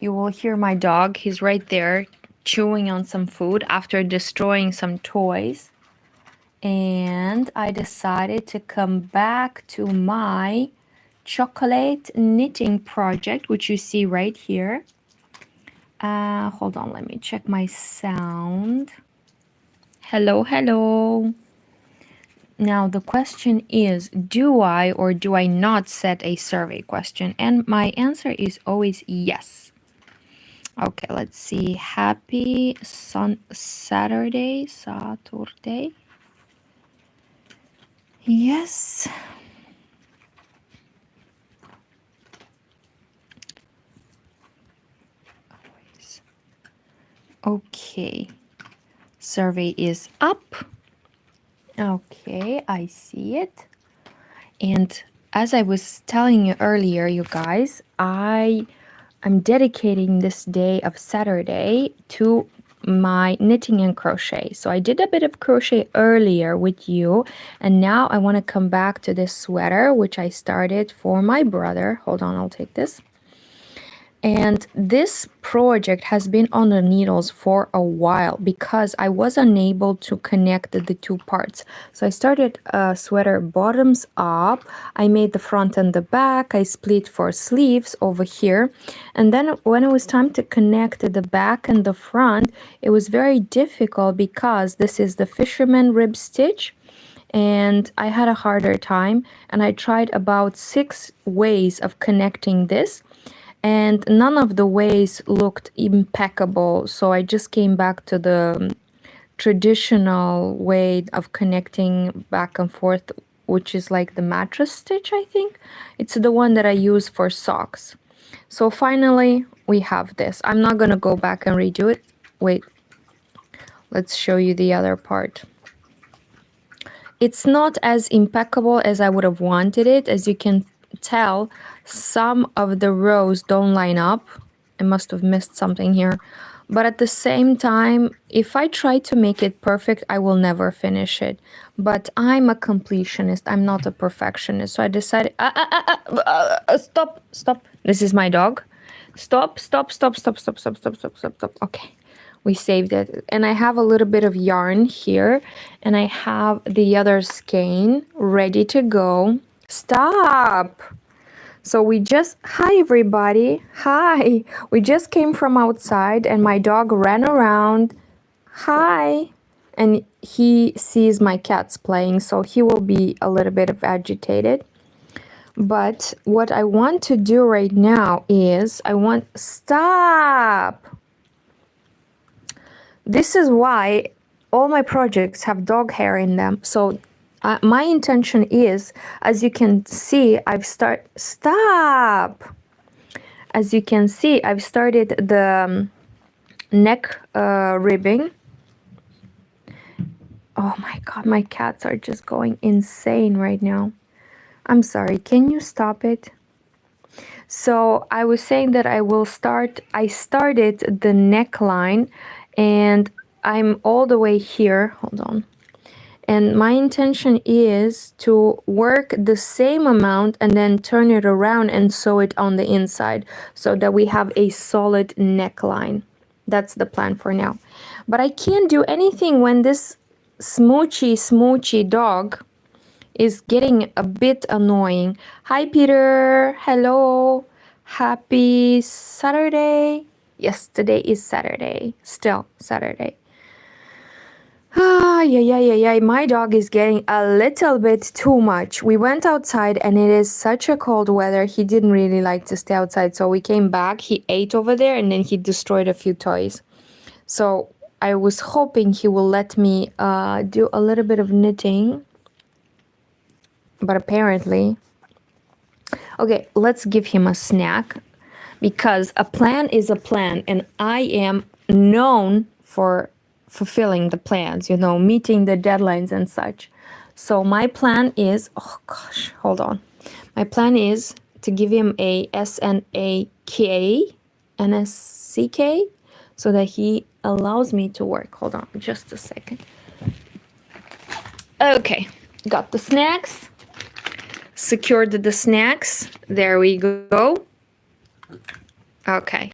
You will hear my dog. He's right there chewing on some food after destroying some toys. And I decided to come back to my chocolate knitting project, which you see right here. Hold on, let me check my sound. Hello, hello. Now the question is, do I or do I not set a survey question? And my answer is always yes. Okay, let's see. Happy Saturday. Yes. Okay. Survey is up. Okay, I see it. And as I was telling you earlier, you guys, I'm dedicating this day of Saturday to my knitting and crochet. So I did a bit of crochet earlier with you, and now I want to come back to this sweater, which I started for my brother. Hold on, I'll take this. And this project has been on the needles for a while because I was unable to connect the two parts. So I started a sweater bottoms up. I made the front and the back. I split for sleeves over here. And then when it was time to connect the back and the front, it was very difficult because this is the fisherman rib stitch. And I had a harder time. And I tried about 6 ways of connecting this. And none of the ways looked impeccable, so I just came back to the traditional way of connecting back and forth, which is like the mattress stitch, I think. It's the one that I use for socks. So finally we have this. I'm not gonna go back and redo it. Wait, let's show you the other part. It's not as impeccable as I would have wanted it. As you can tell, some of the rows don't line up. I must have missed something here. But at the same time, if I try to make it perfect, I will never finish it. But I'm a completionist. I'm not a perfectionist. So I decided, stop. This is my dog. Stop. Okay. We saved it. And I have a little bit of yarn here. And I have the other skein ready to go. Stop. So we just, hi everybody, hi. We just came from outside and my dog ran around. Hi. And he sees my cats playing, so he will be a little bit of agitated. But what I want to do right now is stop. This is why all my projects have dog hair in them. So my intention is, as you can see, stop. As you can see, I've started the neck ribbing. Oh my God, my cats are just going insane right now. I'm sorry, can you stop it? So I was saying that I started the neckline and I'm all the way here. Hold on. And my intention is to work the same amount and then turn it around and sew it on the inside so that we have a solid neckline. That's the plan for now. But I can't do anything when this smoochy dog is getting a bit annoying. Hi, Peter. Hello. Happy Saturday. Yes, today is Saturday. Still Saturday. Yeah. My dog is getting a little bit too much. We went outside and it is such a cold weather. He didn't really like to stay outside. So we came back. He ate over there and then he destroyed a few toys. So I was hoping he will let me do a little bit of knitting. But apparently... Okay, let's give him a snack. Because a plan is a plan. And I am known for fulfilling the plans, meeting the deadlines and such. So my plan is, oh gosh, hold on. My plan is to give him a SNAK, so that he allows me to work. Hold on, just a second. Okay, got the snacks. Secured the snacks. There we go. Okay.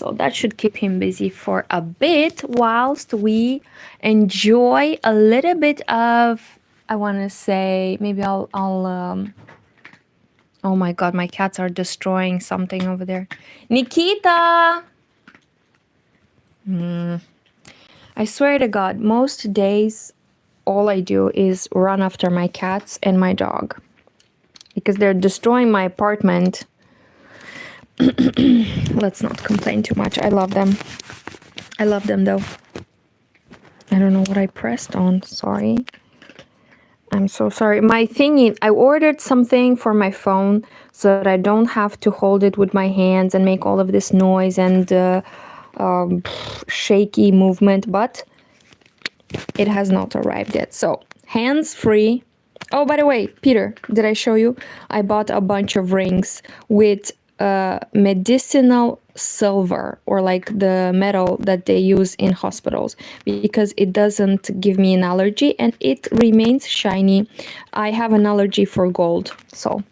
So that should keep him busy for a bit whilst we enjoy a little bit of, I want to say, maybe oh my God, my cats are destroying something over there. Nikita! I swear to God, most days, all I do is run after my cats and my dog because they're destroying my apartment. Let's not complain too much. I love them. I love them though. I don't know what I pressed on. Sorry. I'm so sorry. My thingy, I ordered something for my phone so that I don't have to hold it with my hands and make all of this noise and shaky movement, but it has not arrived yet. So, hands free. Oh, by the way, Peter, did I show you? I bought a bunch of rings with medicinal silver, or like the metal that they use in hospitals, because it doesn't give me an allergy and it remains shiny. I have an allergy for gold. So,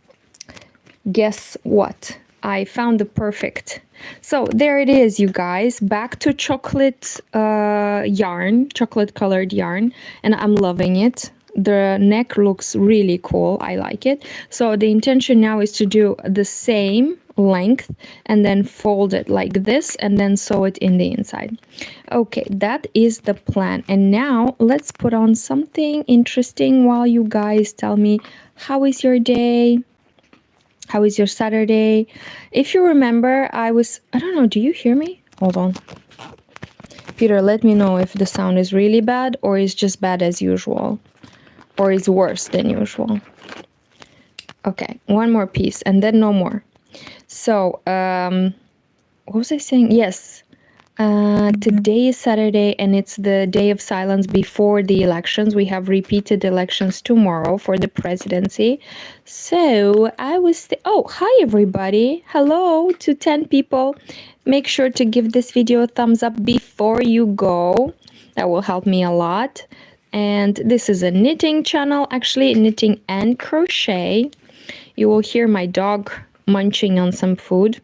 guess what? I found the perfect. So there it is, you guys. Back to chocolate yarn, chocolate colored yarn, and I'm loving it. The neck looks really cool. I like it. So the intention now is to do the same length and then fold it like this and then sew it in the inside. Okay, that is the plan. And now let's put on something interesting while you guys tell me, how is your day? How is your Saturday? If you remember, I don't know, do you hear me? Hold on. Peter, let me know if the sound is really bad or is just bad as usual or is worse than usual. Okay, one more piece and then no more. So, what was I saying? Yes. Today is Saturday and it's the day of silence before the elections. We have repeated elections tomorrow for the presidency. So oh, hi everybody. Hello to 10 people. Make sure to give this video a thumbs up before you go. That will help me a lot. And this is a knitting channel, actually knitting and crochet. You will hear my dog munching on some food.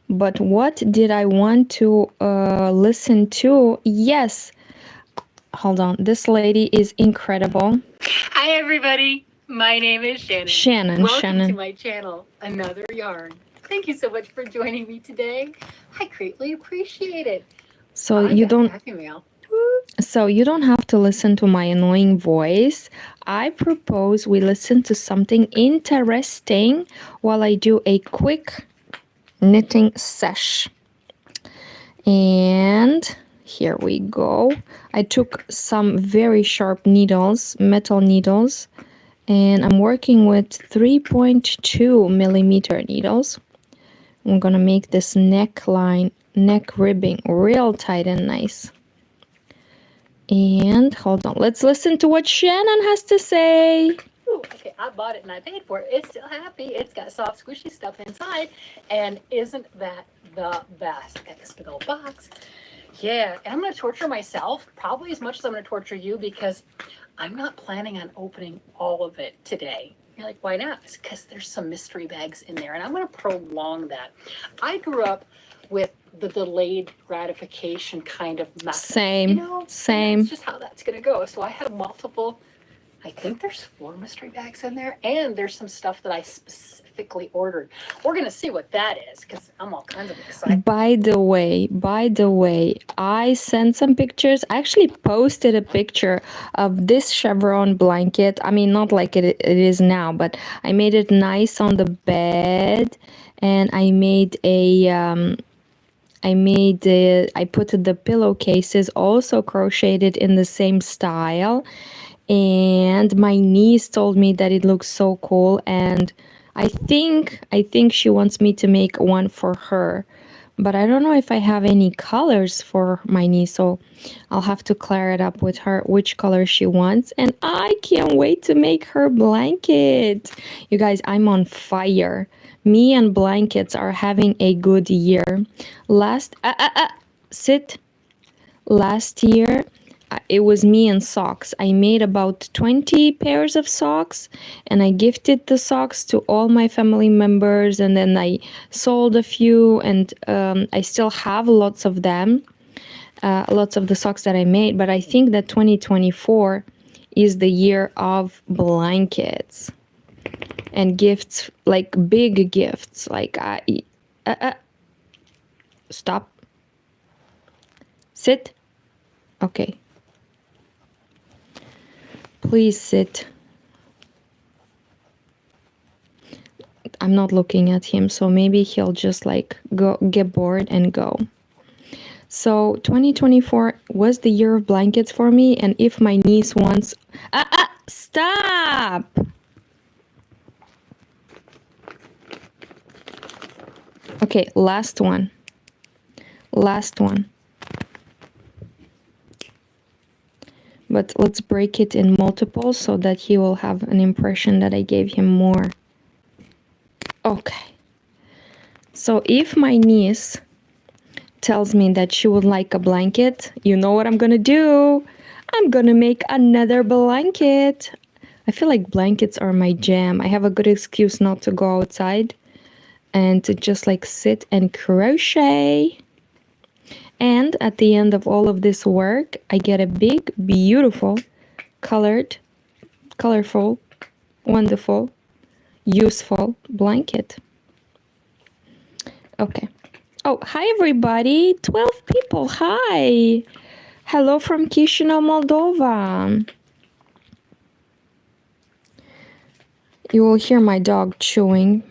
But what did I want to listen to? Yes. Hold on. This lady is incredible. Hi, everybody. My name is Shannon. Welcome to my channel, Another Yarn. Thank you so much for joining me today. I greatly appreciate it. So you don't... Happy Mail. So you don't have to listen to my annoying voice. I propose we listen to something interesting while I do a quick knitting sesh. And here we go. I took some very sharp needles, metal needles, and I'm working with 3.2 millimeter needles. I'm gonna make this neckline, neck ribbing real tight and nice. And hold on, let's listen to what Shannon has to say. Ooh, okay, I bought it and I paid for it. It's still happy. It's got soft, squishy stuff inside. And isn't that the best? Got this big old box. Yeah, and I'm going to torture myself probably as much as I'm going to torture you because I'm not planning on opening all of it today. You're like, why not? It's because there's some mystery bags in there, and I'm going to prolong that. I grew up with the delayed gratification kind of method. Same, you know? same. That's just how that's going to go. So I have multiple... I think there's 4 mystery bags in there, and there's some stuff that I specifically ordered. We're going to see what that is, because I'm all kinds of excited. By the way, I sent some pictures. I actually posted a picture of this chevron blanket. I mean, not like it is now, but I made it nice on the bed, and I made I put the pillowcases also crocheted in the same style. And my niece told me that it looks so cool, and I think she wants me to make one for her, but I don't know if I have any colors for my niece, so I'll have to clear it up with her which color she wants. And I can't wait to make her blanket. You guys, I'm on fire. Me and blankets are having a good year. Last year it was me and socks. I made about 20 pairs of socks and I gifted the socks to all my family members, and then I sold a few, and I still have lots of them, lots of the socks that I made. But I think that 2024 is the year of blankets and gifts, like big gifts. Like, stop. Sit. Okay. Please sit. I'm not looking at him, so maybe he'll just like go get bored and go. So 2024 was the year of blankets for me, and if my niece wants stop. Okay, last one. Last one. But let's break it in multiples so that he will have an impression that I gave him more. Okay. So if my niece tells me that she would like a blanket, you know what I'm gonna do? I'm gonna make another blanket. I feel like blankets are my jam. I have a good excuse not to go outside and to just like sit and crochet. And at the end of all of this work, I get a big, beautiful, colorful, wonderful, useful blanket. Okay. Oh, hi everybody. 12 people. Hi. Hello from Chisinau, Moldova. You will hear my dog chewing.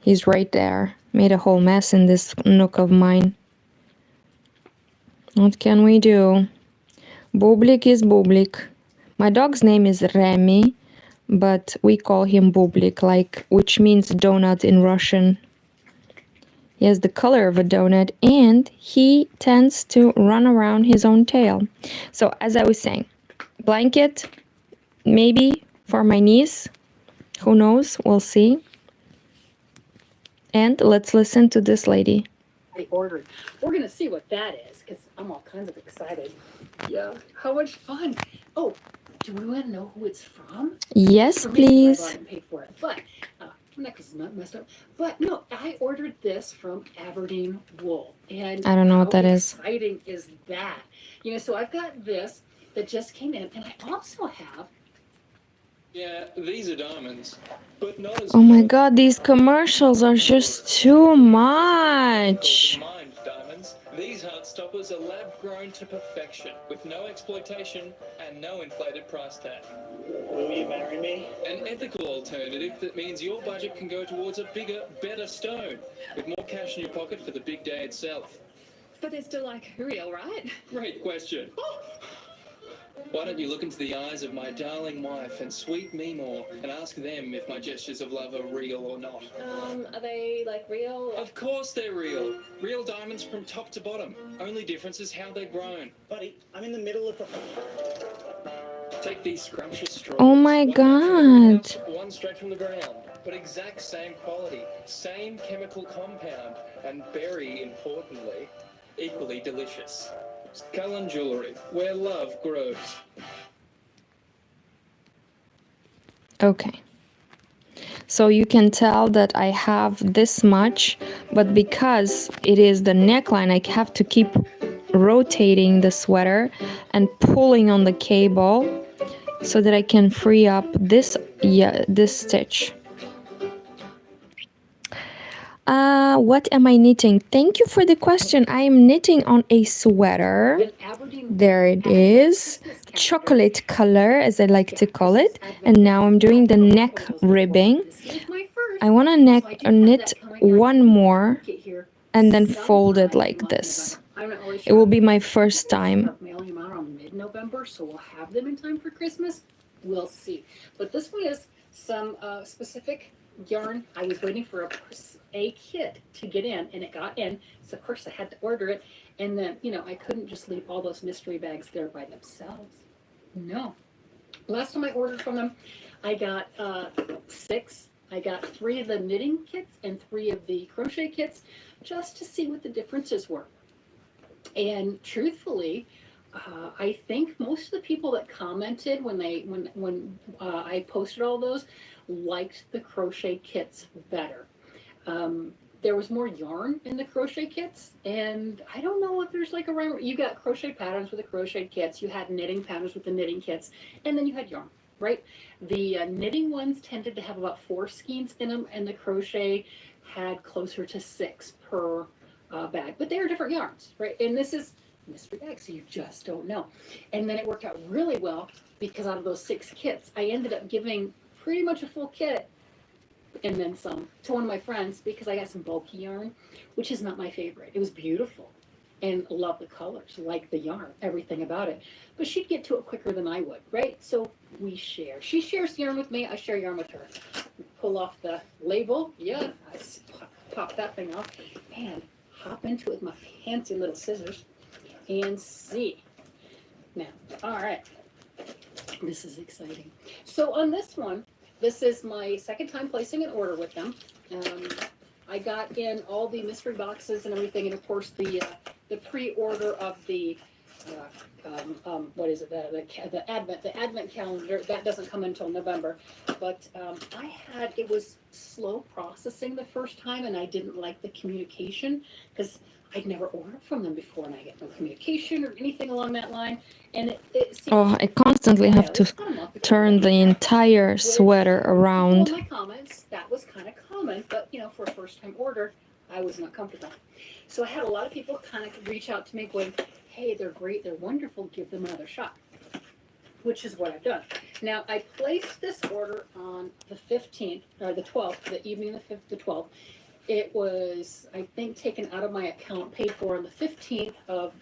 He's right there. Made a whole mess in this nook of mine. What can we do? Bublik is Bublik. My dog's name is Remy, but we call him Bublik, which means donut in Russian. He has the color of a donut, and he tends to run around his own tail. So as I was saying, blanket, maybe for my niece. Who knows? We'll see. And let's listen to this lady. I ordered. We're gonna see what that is, because I'm all kinds of excited. Yeah, how much fun! Oh, do we want to know who it's from? Yes, For me, 'cause please. I bought it and paid for it, but my necklace is not messed up. But no, I ordered this from Aberdeen Wool, and I don't know what that is. How exciting is that? You know, so I've got this that just came in, and I also have. Yeah, these are diamonds, but not as. Oh my god, these commercials are just too much. Mind diamonds. These heart stoppers are lab grown to perfection, with no exploitation and no inflated price tag. Will you marry me? An ethical alternative that means your budget can go towards a bigger, better stone, with more cash in your pocket for the big day itself. But they're still like real, right? Great question. Why don't you look into the eyes of my darling wife and sweet Meemaw and ask them if my gestures of love are real or not? Are they like real? Of course they're real. Real diamonds from top to bottom. Only difference is how they're grown. Buddy, I'm in the middle of the... Take these scrumptious straws. Oh my god. One straight from the ground, but exact same quality, same chemical compound, and very importantly, equally delicious. Cullen Jewelry, where love grows. Okay. So you can tell that I have this much, but because it is the neckline, I have to keep rotating the sweater and pulling on the cable so that I can free up this stitch. What am I knitting? Thank you for the question. I am knitting on a sweater. There it is. Chocolate color, as I like to call it. And now I'm doing the neck ribbing. I want to knit one more and then fold it like this. It will be my first time. Mailing them out on mid-November, so we'll have them in time for Christmas. We'll see. But this one is some specific yarn. I was waiting for a kit to get in, and it got in. So of course I had to order it, and then I couldn't just leave all those mystery bags there by themselves. No. Last time I ordered from them, I got 6. I got 3 of the knitting kits and 3 of the crochet kits, just to see what the differences were. And truthfully, I think most of the people that commented when I posted all those liked the crochet kits better. There was more yarn in the crochet kits, and I don't know if there's like a rhyme. You got crochet patterns with the crochet kits, you had knitting patterns with the knitting kits, and then you had yarn, right? The knitting ones tended to have about 4 skeins in them, and the crochet had closer to 6 per bag, but they are different yarns, right? And this is mystery bag, so you just don't know. And then it worked out really well because out of those 6 kits, I ended up giving pretty much a full kit and then some to one of my friends because I got some bulky yarn, which is not my favorite. It was beautiful and love the colors, like the yarn, everything about it. But she'd get to it quicker than I would, right? So we share. She shares yarn with me, I share yarn with her. Pull off the label, yeah, I pop that thing off and hop into it with my fancy little scissors and see. Now, all right, this is exciting. So on this one, this is my second time placing an order with them. I got in all the mystery boxes and everything, and of course the pre-order of the what is it, the advent calendar that doesn't come until November. But it was slow processing the first time, and I didn't like the communication because I'd never ordered from them before, and I get no communication or anything along that line. And it seemed Oh, I constantly have to turn the entire sweater around. in my comments, that was kind of common, but for a first time order, I was not comfortable. So I had a lot of people kind of reach out to me going, hey, they're great, they're wonderful, give them another shot, which is what I've done. Now, I placed this order on the 15th, or the 12th, the evening of the 12th. It was, I think, taken out of my account, paid for on the 15th of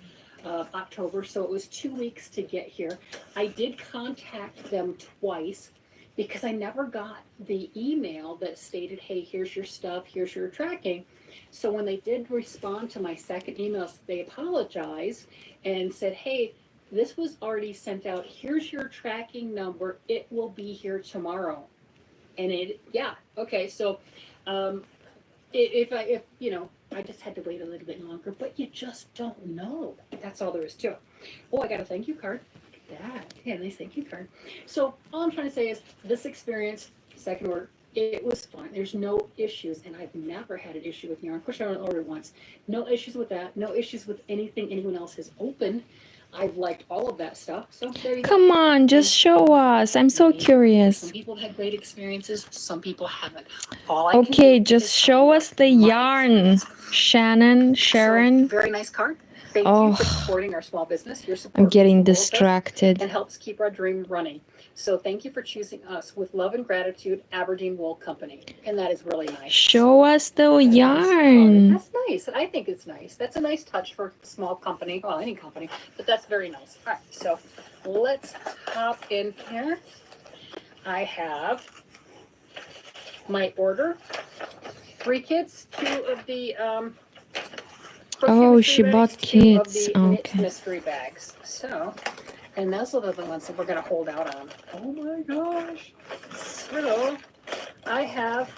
October, so it was 2 weeks to get here. I did contact them twice because I never got the email that stated, hey, here's your stuff, here's your tracking. So when they did respond to my second email, they apologized and said, hey, this was already sent out, here's your tracking number, it will be here tomorrow. And okay, so I just had to wait a little bit longer, but you just don't know. That's all there is to it. Oh, I got a thank you card. Look at that. Yeah, nice thank you card. So all I'm trying to say is this experience, second order, it was fun. There's no issues, and I've never had an issue with yarn. Of course, I only ordered once. No issues with that. No issues with anything anyone else has opened. I've liked all of that stuff. So there you go. Come on, just show us. I'm so curious. Some people have had great experiences. Some people haven't. Okay, just show us the yarn. Sharon. So, very nice card. Thank you for supporting our small business. Your support I'm getting means the world to us distracted. and helps keep our dream running. So thank you for choosing us. With love and gratitude, Aberdeen Wool Company. And that is really nice. Show us the yarn. That's nice. I think it's nice. That's a nice touch for a small company. Well, any company, but that's very nice. All right, so let's hop in here. I have my order. 3 kits, 2 of the Oh, she bought kits. Okay. Mystery bags. So, and those are the ones that we're going to hold out on. Oh my gosh. So, I have.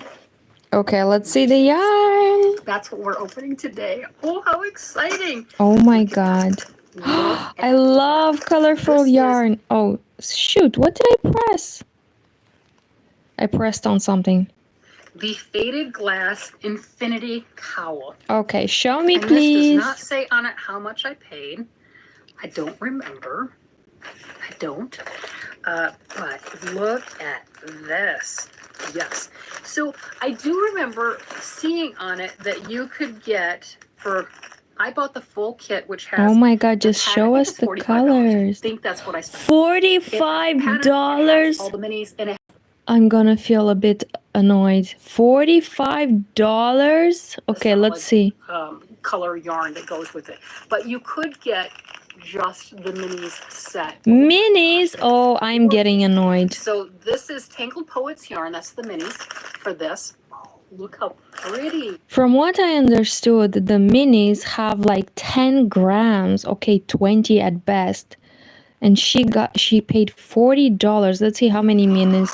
Okay, let's see the yarn. That's what we're opening today. Oh, how exciting. Oh my god. I love colorful yarn. Oh, shoot. What did I press? I pressed on something. The Faded Glass Infinity Cowl. Okay, show me, and please. This does not say on it how much I paid. I don't remember. I don't. But look at this. Yes. So I do remember seeing on it that you could get for. I bought the full kit, which has. Oh my god! Just show us the colors. I think that's what I spent. $45. All the minis and it. I'm gonna feel a bit annoyed. $45? Okay, let's see. Color yarn that goes with it. But you could get just the minis set. Minis? Oh, I'm getting annoyed. So this is Tangled Poets yarn. That's the minis for this. Oh, look how pretty. From what I understood, the minis have like 10 grams. Okay, 20 at best. And she paid $40. Let's see how many minis.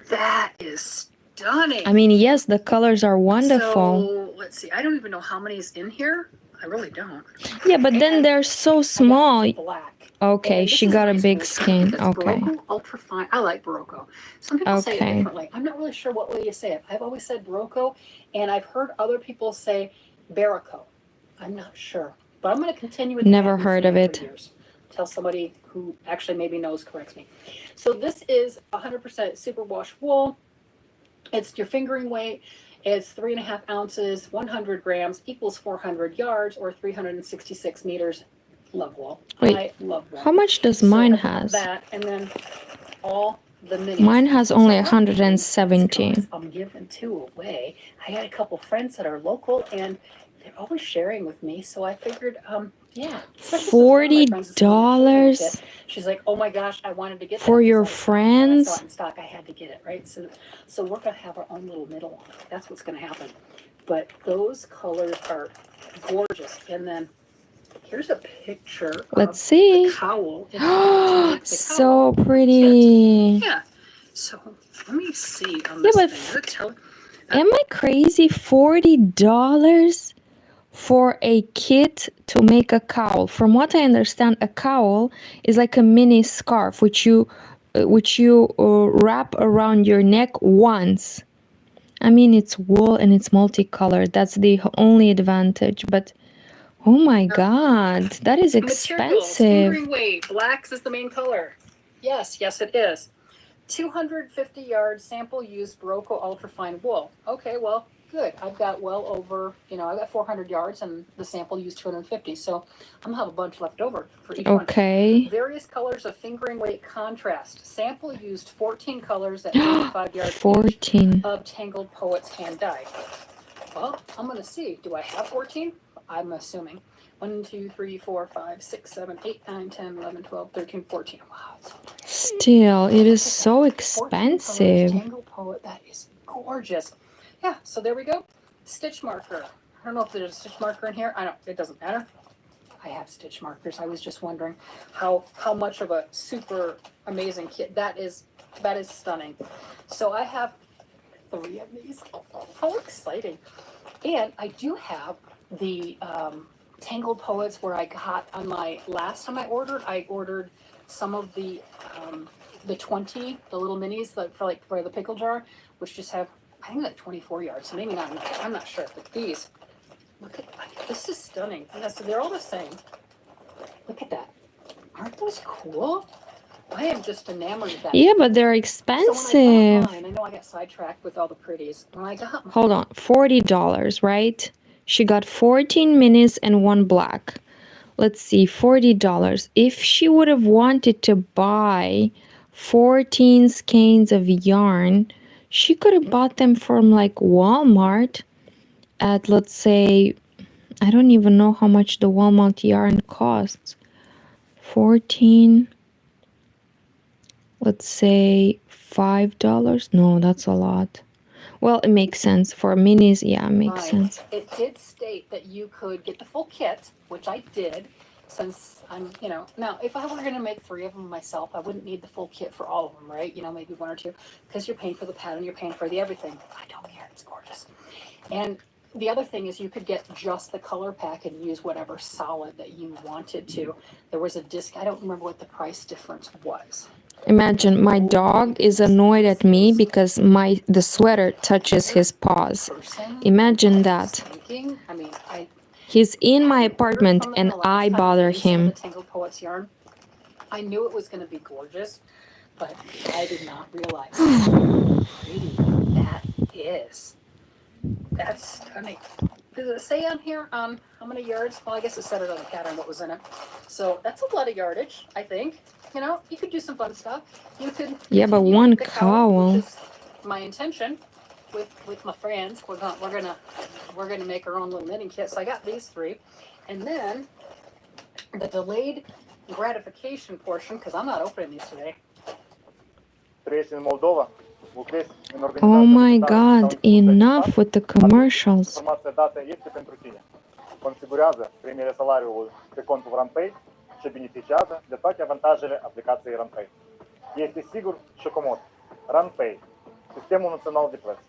That is stunning. I mean, yes, the colors are wonderful. So let's see. I don't even know how many is in here. I really don't. Yeah, but then And they're so I got small. black. Okay, And this she is got a nice big wool. skin. It's Okay. Barocco Ultrafine. I like Barocco. Some people say it Okay. differently. I'm not really sure what way you say it. I've always said Barocco, and I've heard other people say Barocco. I'm not sure. But I'm going to continue with Never patent heard of saying for it. years. Till somebody who actually maybe knows corrects me. So this is 100% superwash wool. It's your fingering weight. It's 3.5 ounces, 100 grams equals 400 yards or 366 meters. Love wool. Wait, I love wool. How much does So mine I've got has? that, and then all the minis. Mine has So only I got these 170. because I'm giving two away. I got a couple friends that are local, and they're always sharing with me. So I figured, yeah. especially since one of my friends is doing a children's $40 kit. She's like, "Oh my gosh, I wanted to get that for your because when I saw friends? it in stock, I had to get it, right?" So we're gonna have our own little middle one. That's what's gonna happen. But those colors are gorgeous. And then here's a picture Let's of see. the cowl. To make the cowl So pretty. Yeah. So let me see on Yeah, this but thing. am I crazy? $40 for a kit to make a cowl. From what I understand, a cowl is like a mini scarf which you wrap around your neck once. I mean, it's wool and it's multicolored. That's the only advantage. But oh my God, that is Materials, expensive. fingering weight, blacks is the main color. Yes, it is. 250 yards sample used Barocco ultrafine wool. Okay, well, good. I've got well over, I've got 400 yards and the sample used 250. So I'm gonna have a bunch left over for each one. Okay. Various colors of fingering weight contrast. Sample used 14 colors at 25 yards 14. each of Tangled Poets hand dyed. Well, I'm gonna see. Do I have 14? I'm assuming. 1, 2, 3, 4, 5, 6, 7, 8, 9, 10, 11, 12, 13, 14. Wow, it's Still, it is so 14 colors, expensive. Tangled Poet. That is gorgeous. Yeah, so there we go. Stitch marker. I don't know if there's a stitch marker in here. It doesn't matter. I have stitch markers. I was just wondering how much of a super amazing kit that is. That is stunning. So I have 3 of these. How exciting. And I do have the Tangled Poets where I got on my last time I ordered some of the 20, the little minis for the pickle jar, which just have, I think, like 24 yards. So maybe not, I'm not sure. But these, look at, this is stunning. And so they're all the same. Look at that. Aren't those cool? I am just enamored with that. Yeah, but they're So when I expensive. got mine, I know I got sidetracked with all the pretties. When I got mine, Hold on, $40, right? She got 14 minis and 1 black. Let's see, $40. If she would have wanted to buy 14 skeins of yarn, she could have bought them from like Walmart at, let's say, I don't even know how much the Walmart yarn costs. 14, let's say $5. No, that's a lot. Well, it makes sense. For minis, yeah, it makes sense. it did state that you could get the full kit, which I did, since I'm, now if I were going to make 3 of them myself, I wouldn't need the full kit for all of them, right? Maybe 1 or 2, because you're paying for the pattern, you're paying for the everything. I don't care, it's gorgeous. And the other thing is you could get just the color pack and use whatever solid that you wanted to. There was a disc, I don't remember what the price difference was. Imagine my dog is annoyed at me because the sweater touches his paws. Imagine that. Thinking, He's in my apartment and I bother him. Tangled Poets yarn. I knew it was going to be gorgeous, but I did not realize how pretty that is. That's stunning. Does it say on here how many yards? Well, I guess it said it on the pattern what was in it. So that's a lot of yardage, I think. You could do some fun stuff. You could. Yeah, but continue one the cowl, which cowl. is my intention with my friends. We're gonna make our own little knitting kit. So I got these 3, and then the delayed gratification portion, because I'm not opening these today. Oh my God, enough with the commercials. Informația dată este pentru tine. Configurează premiile salariului pe contul RunPay și beneficiază de toate avantajele aplicației RunPay. Este sigur și comod. RunPay, Sistemul Național de Plăți.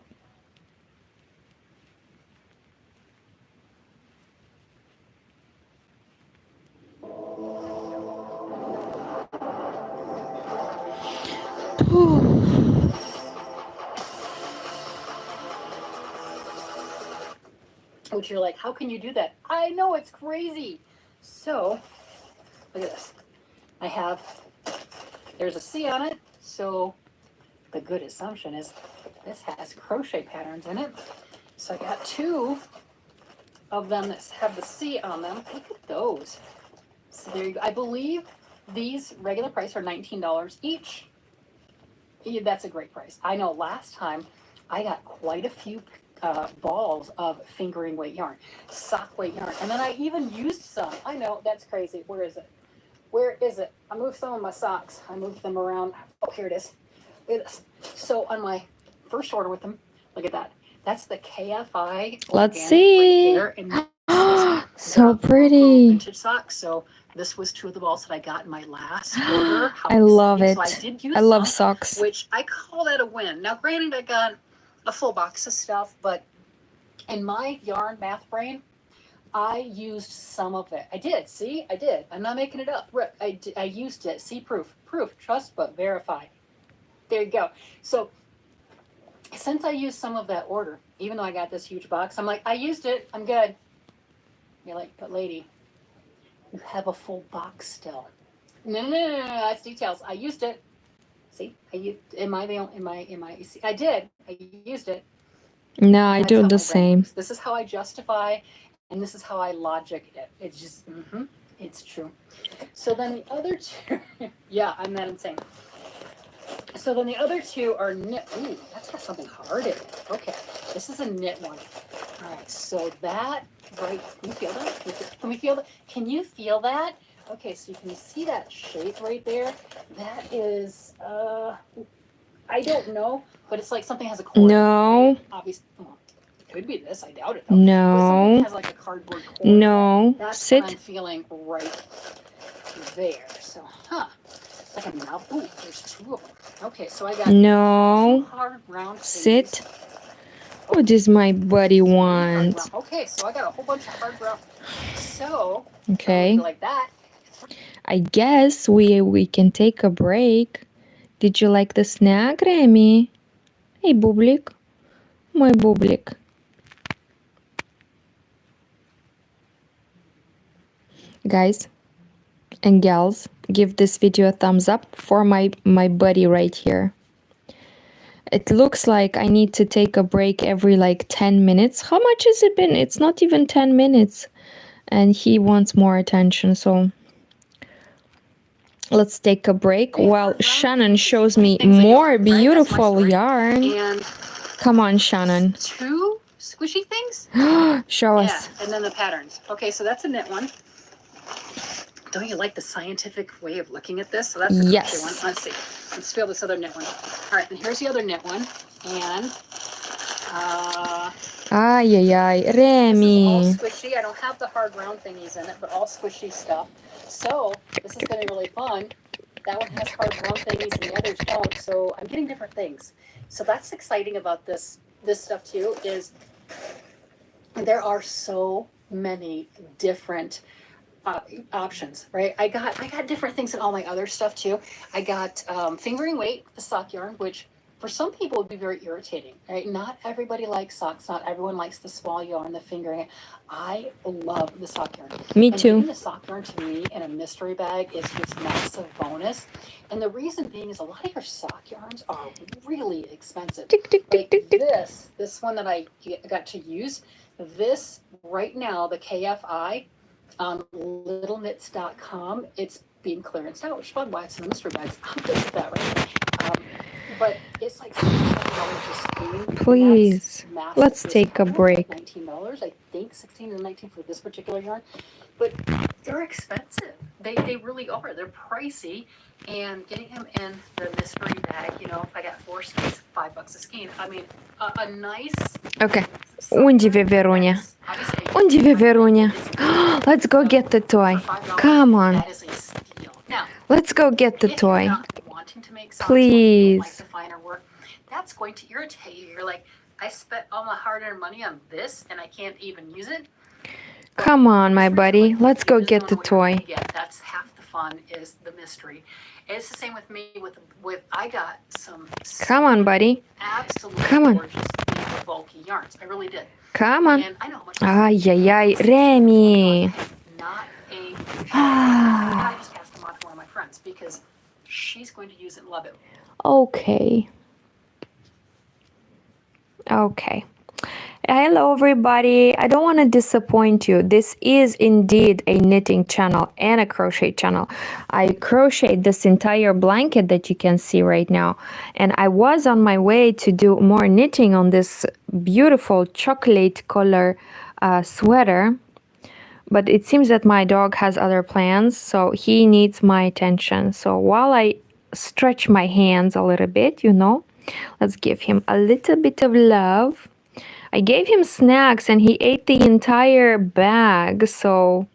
which you're like, how can you do that? I know, it's crazy. So, look at this. I have, there's a C on it, so the good assumption is this has crochet patterns in it. So I got 2 of them that have the C on them. Look at those. So there you go. I believe these regular price are $19 each. Yeah, that's a great price. I know last time I got quite a few balls of fingering weight yarn, sock weight yarn, and then I even used some. I know, that's crazy. Where is it? Where is it? I moved some of my socks. I moved them around. Oh, here it is. Look at this. So on my first order with them, look at that. That's the KFI. Let's organic see. right there, and this is So the pretty. vintage socks. So this was 2 of the balls that I got in my last order. How I love exciting. it. So I did use I love some, socks. which I call that a win. Now, granted, I got a full box of stuff, but in my yarn math brain, I used some of it. I did. See, I did. I'm not making it up. I used it. See, proof. Trust but verify. There you go. So since I used some of that order, even though I got this huge box, I'm like, I used it. I'm good. You're like, but lady, you have a full box still. No. That's details. I used it. See, I used. Am I the only? Am I? See, I did. I used it. No, I That's do how the my brain same. works. This is how I justify, and this is how I logic it. It's just, it's true. So then the other 2, yeah, I'm that insane. So then the other 2 are knit. Ooh, that's got something hard in it. Okay, this is a knit one. All right, so that, right, can you feel that? Can we feel that? Can you feel that? Okay, so you can see that shape right there? That is, I don't know, but it's like something has a cord. No. Right? Obviously, well, it could be this. I doubt it though. But something No. has like a cardboard cord. No. That's what I'm Sit. feeling right there. So, it's like a mouth. Ooh, there's 2 of them. Okay, so I got 2 No. hard round Sit. thingies. What does my buddy Hard want? round. Okay, so I got a whole bunch of hard round. So, Okay. like that. I guess we can take a break. Did you like the snack, Remy? Hey, Bublik. Мой Bublik. Guys and gals, give this video a thumbs up for my buddy right here. It looks like I need to take a break every like 10 minutes. How much has it been? It's not even 10 minutes. And he wants more attention, so let's take a break while Shannon shows me more beautiful yarn. And Come on, Shannon. 2 squishy things. Show Yeah, us. and then the patterns. Okay, so that's a knit one. Don't you like the scientific way of looking at this? So that's the Yes. crochet one. Let's see. Let's feel this other knit one. All right, and here's the other knit one. And Ay, this is all Remy. squishy. I don't have the hard round thingies in it, but all squishy stuff. So this is going to be really fun. That one has hard round thingies and the others don't. So I'm getting different things. So that's exciting about this stuff too, is there are so many different options, right? I got different things in all my other stuff too. I got fingering weight, the sock yarn, which for some people would be very irritating, right? Not everybody likes socks. Not everyone likes the small yarn, the fingering. I love the sock yarn. Me and too. Getting the sock yarn to me in a mystery bag is just massive bonus. And the reason being is a lot of your sock yarns are really expensive. Tick, tick, tick, Like tick, tick. this one that I got to use, this right now, the KFI on littleknits.com, it's being clearanced out, which is fun. Why it's in the mystery bags. I'm good with that, right? But it's like $67 a skein. Please, Massive let's take a discount. break. $19, I think, 16 and 19 for this particular yarn. But they're expensive. They really are. They're pricey. And getting them in the mystery bag, you know, if I got 4 skeins, $5 a skein. I mean, a nice. Okay. Unde Verunia? Unde Verunia? Let's go get the toy. Come on. That is a steal. Now, Let's go get the if toy. you're not wanting to make socks, Please. like the finer work, that's going to irritate you. You're like, I spent all my hard-earned money on this, and I can't even use it. Come on, my buddy. Let's go get the toy. That's half the fun, is the mystery. It's the same with me. With I got some. Come on, buddy. Absolutely Come on. gorgeous bulky yarns. I really did. Come on. And I know how much. Ай-яй-яй, Реми. Not a I just passed them on to one of my friends because she's going to use it and love it. Okay. Okay. Hello everybody. I don't want to disappoint you. This is indeed a knitting channel and a crochet channel. I crocheted this entire blanket that you can see right now, and I was on my way to do more knitting on this beautiful chocolate color sweater, but it seems that my dog has other plans, so he needs my attention. So while I stretch my hands a little bit, let's give him a little bit of love. I gave him snacks and he ate the entire bag, so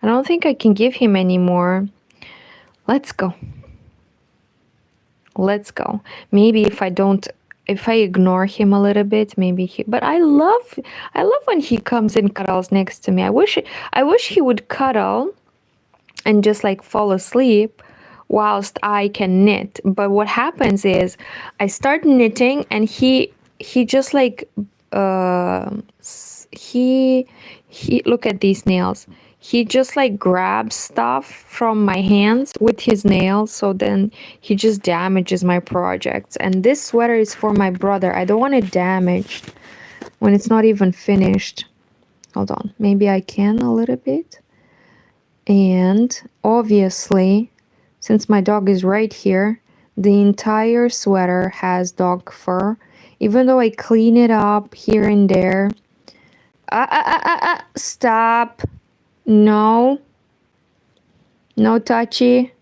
I don't think I can give him any more. Let's go. Let's go. Maybe if I ignore him a little bit, but I love when he comes and cuddles next to me. I wish he would cuddle and just like fall asleep whilst I can knit. But what happens is I start knitting and he just like he look at these nails. He just like grabs stuff from my hands with his nails, so then he just damages my projects. And this sweater is for my brother. I don't want it damaged when it's not even finished. Hold on, maybe I can a little bit. And obviously, since my dog is right here, the entire sweater has dog fur. Even though I clean it up here and there. Stop. No. No touchy.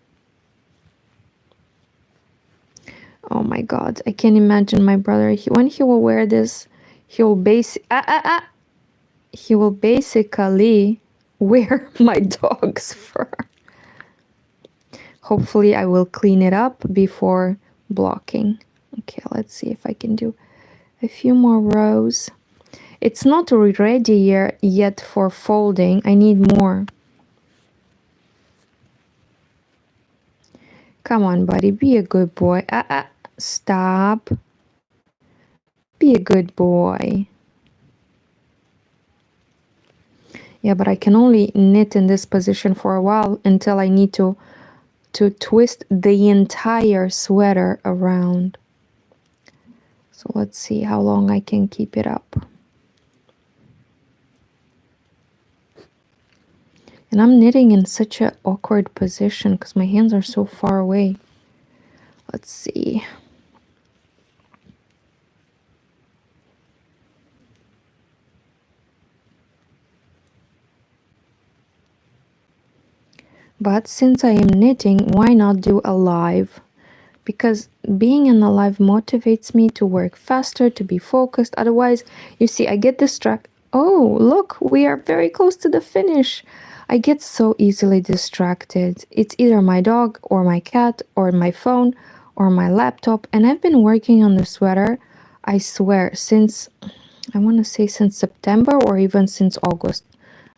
Oh my god, I can't imagine my brother. When he will wear this, he will basically wear my dog's fur. Hopefully I will clean it up before blocking. Okay, let's see if I can do a few more rows. It's not ready yet for folding. I need more. Come on, buddy. Be a good boy. Stop. Be a good boy. Yeah, but I can only knit in this position for a while until I need to twist the entire sweater around. So let's see how long I can keep it up. And I'm knitting in such an awkward position because my hands are so far away. Let's see. But since I am knitting, why not do a live? Because being in a live motivates me to work faster, to be focused. Otherwise, you see, I get distracted. Oh, look, we are very close to the finish. I get so easily distracted. It's either my dog or my cat or my phone or my laptop. And I've been working on the sweater, I swear, since, I want to say since September or even since August.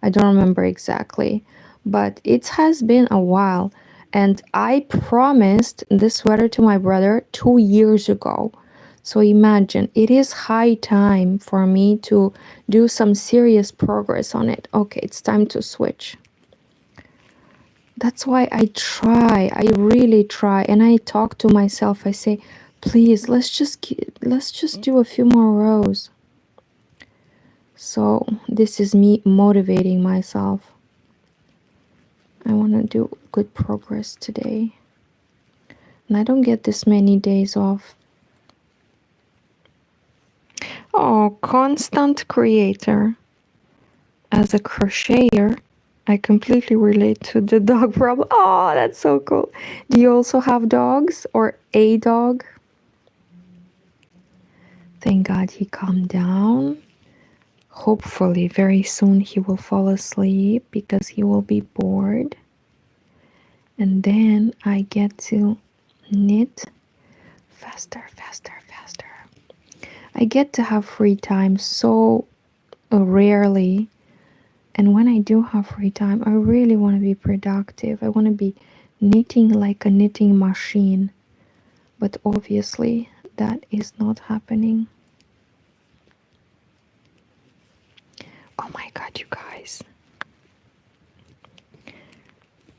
I don't remember exactly. But it has been a while. And I promised this sweater to my brother 2 years ago. So imagine, it is high time for me to do some serious progress on it. Okay, it's time to switch. That's why I really try. And I talk to myself. I say, please, let's just do a few more rows. So this is me motivating myself. I want to do good progress today. And I don't get this many days off. Oh, constant creator. As a crocheter, I completely relate to the dog problem. Oh, that's so cool. Do you also have dogs or a dog? Thank God he calmed down. Hopefully very soon he will fall asleep because he will be bored. And then I get to knit faster, faster, faster. I get to have free time so rarely. And when I do have free time, I really want to be productive. I want to be knitting like a knitting machine. But obviously, that is not happening. god, you guys.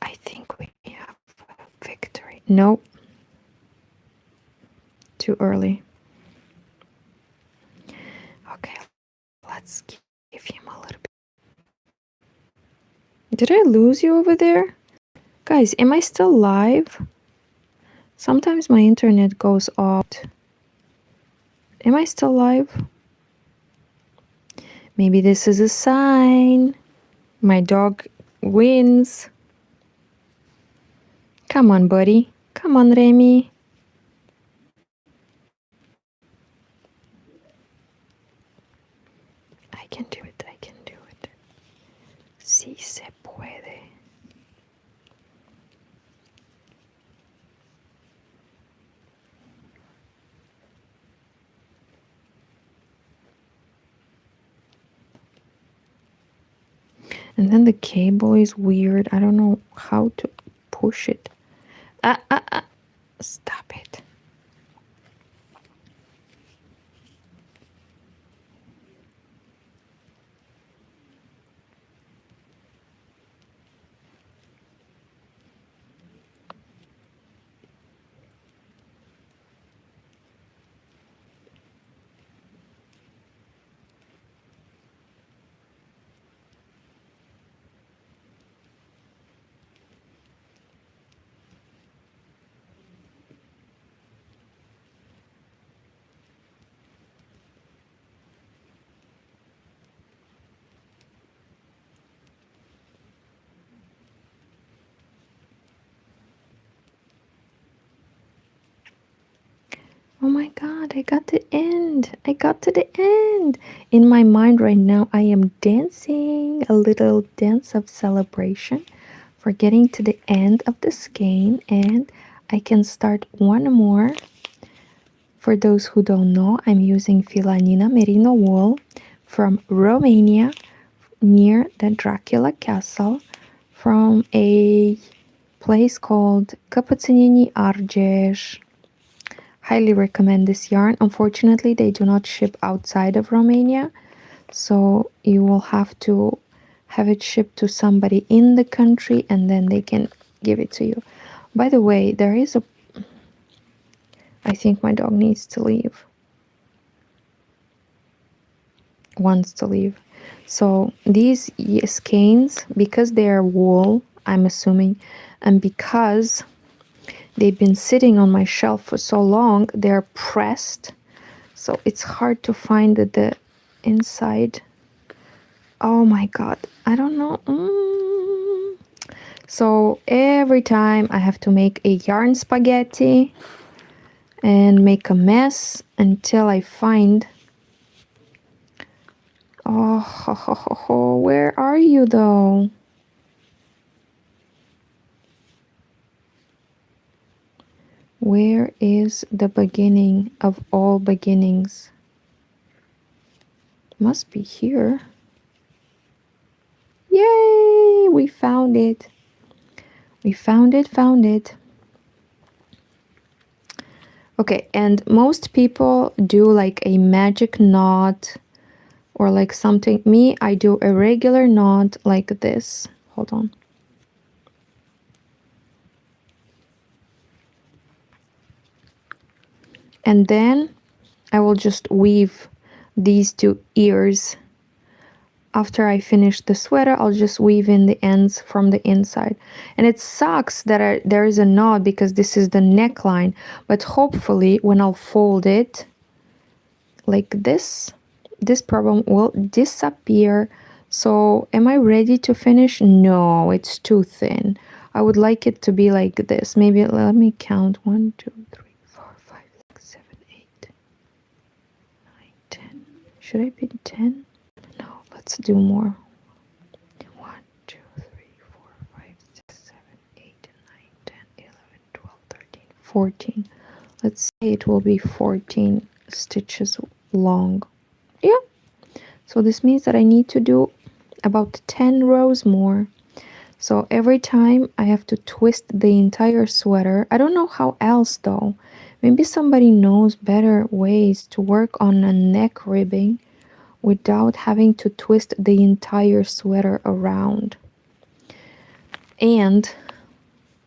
I think we have a victory. Nope. Too early. Okay, let's give him a little bit. Did I lose you over there? Guys, am I still live? Sometimes my internet goes off. Am I still live? Maybe this is a sign. My dog wins. Come on, buddy. Come on, Remy. I can do it. I can do it. Sí se puede. And then the cable is weird. I don't know how to push it. Stop it. Oh my god, I got the end. I got to the end. In my mind right now, I am dancing a little dance of celebration for getting to the end of this game, and I can start one more. For those who don't know, I'm using Filanina merino wool from Romania near the Dracula Castle from a place called Căpățânii Argeș. Highly recommend this yarn. Unfortunately, they do not ship outside of Romania, so you will have to have it shipped to somebody in the country and then they can give it to you. By the way, there is a... I think my dog needs to leave. Wants to leave. So these skeins, because they are wool, I'm assuming, and because they've been sitting on my shelf for so long, they're pressed, so it's hard to find the inside. Oh my god, I don't know. So every time I have to make a yarn spaghetti and make a mess until I find... Oh, where are you though? Where is the beginning of all beginnings? Must be here. Yay! We found it. We found it. Okay, and most people do like a magic knot or like something. Me, I do a regular knot like this. Hold on. And then I will just weave these two ears. After I finish the sweater, I'll just weave in the ends from the inside. And it sucks that there is a knot because this is the neckline. But hopefully when I'll fold it like this problem will disappear. So am I ready to finish? No, it's too thin. I would like it to be like this. Maybe let me count. 1, 2, 3, 4, 5, 6, 7, 8, 9, 10. Should I be 10? No, let's do more. 1, 2, 3, 4, 5, 6, 7, 8, 9, 10, 11, 12, 13, 14. Let's say it will be 14 stitches long. Yeah. So this means that I need to do about 10 rows more. So every time I have to twist the entire sweater. I don't know how else though. Maybe somebody knows better ways to work on a neck ribbing without having to twist the entire sweater around. And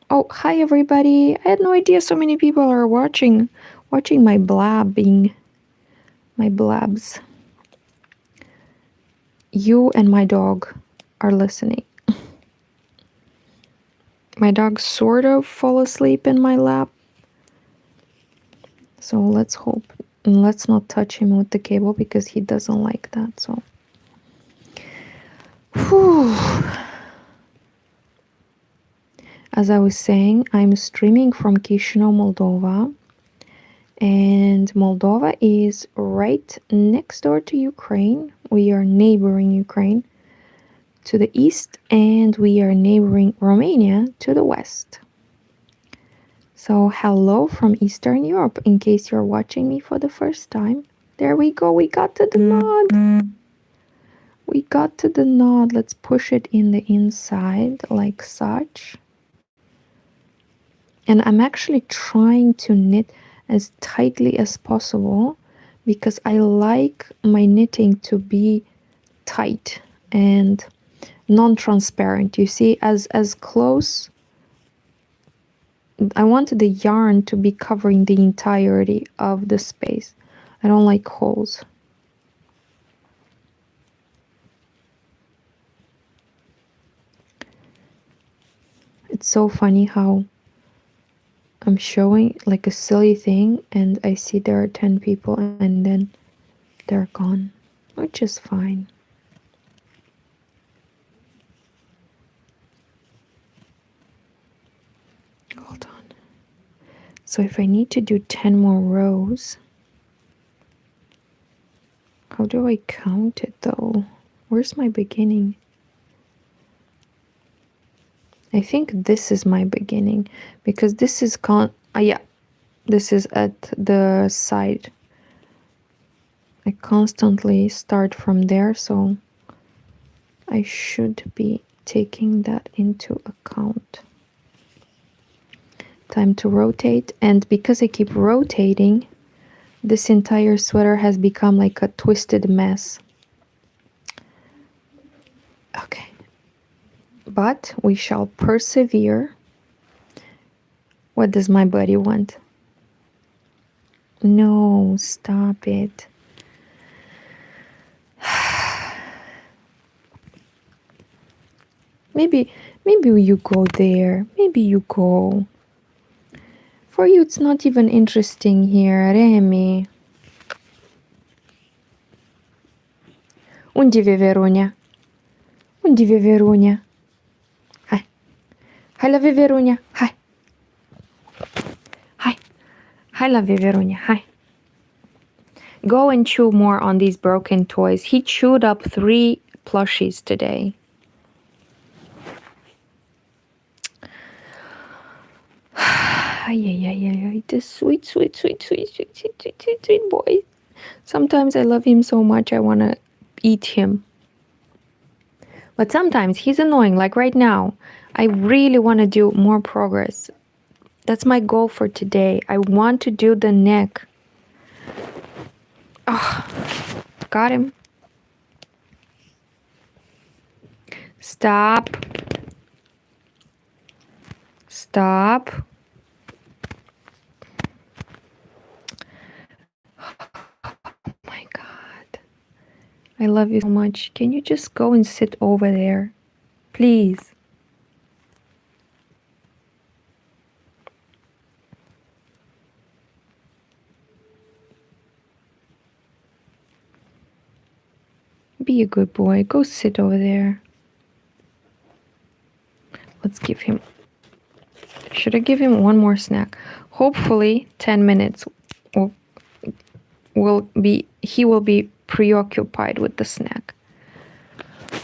oh, hi everybody. I had no idea so many people are watching my blabs. You and my dog are listening. My dog sort of fall asleep in my lap. So let's hope. And let's not touch him with the cable because he doesn't like that. So whew. As I was saying, I'm streaming from Chisinau, Moldova. And Moldova is right next door to Ukraine. We are neighboring Ukraine to the east, and we are neighboring Romania to the west. So hello from Eastern Europe, in case you're watching me for the first time. There we go, we got to the nod. We got to the nod. Let's push it in the inside like such. And I'm actually trying to knit as tightly as possible because I like my knitting to be tight and non-transparent. You see, as close, I want the yarn to be covering the entirety of the space. I don't like holes. It's so funny how I'm showing like a silly thing and I see there are 10 people and then they're gone, which is fine. Hold on. So if I need to do 10 more rows, how do I count it though? Where's my beginning? I think this is my beginning because this is yeah, this is at the side. I constantly start from there, so I should be taking that into account. Time to rotate, and because I keep rotating, this entire sweater has become like a twisted mess. Okay. But we shall persevere. What does my buddy want? No, stop it. Maybe you go there. Maybe you go. For you, it's not even interesting here, Remi. Unde Veverunia? Unde Veverunia? Hai. Hai la Veverunia. Hai. Hi. Hi la Veverunia. Hi. Go and chew more on these broken toys. He chewed up 3 plushies today. Ay, this sweet boy. Sometimes I love him so much I want to eat him. But sometimes he's annoying, like right now. I really want to do more progress. That's my goal for today. I want to do the neck. Oh, got him. Stop. Stop. Oh my God. I love you so much. Can you just go and sit over there? Please. Be a good boy. Go sit over there. Let's give him... Should I give him one more snack? Hopefully 10 minutes he will be preoccupied with the snack.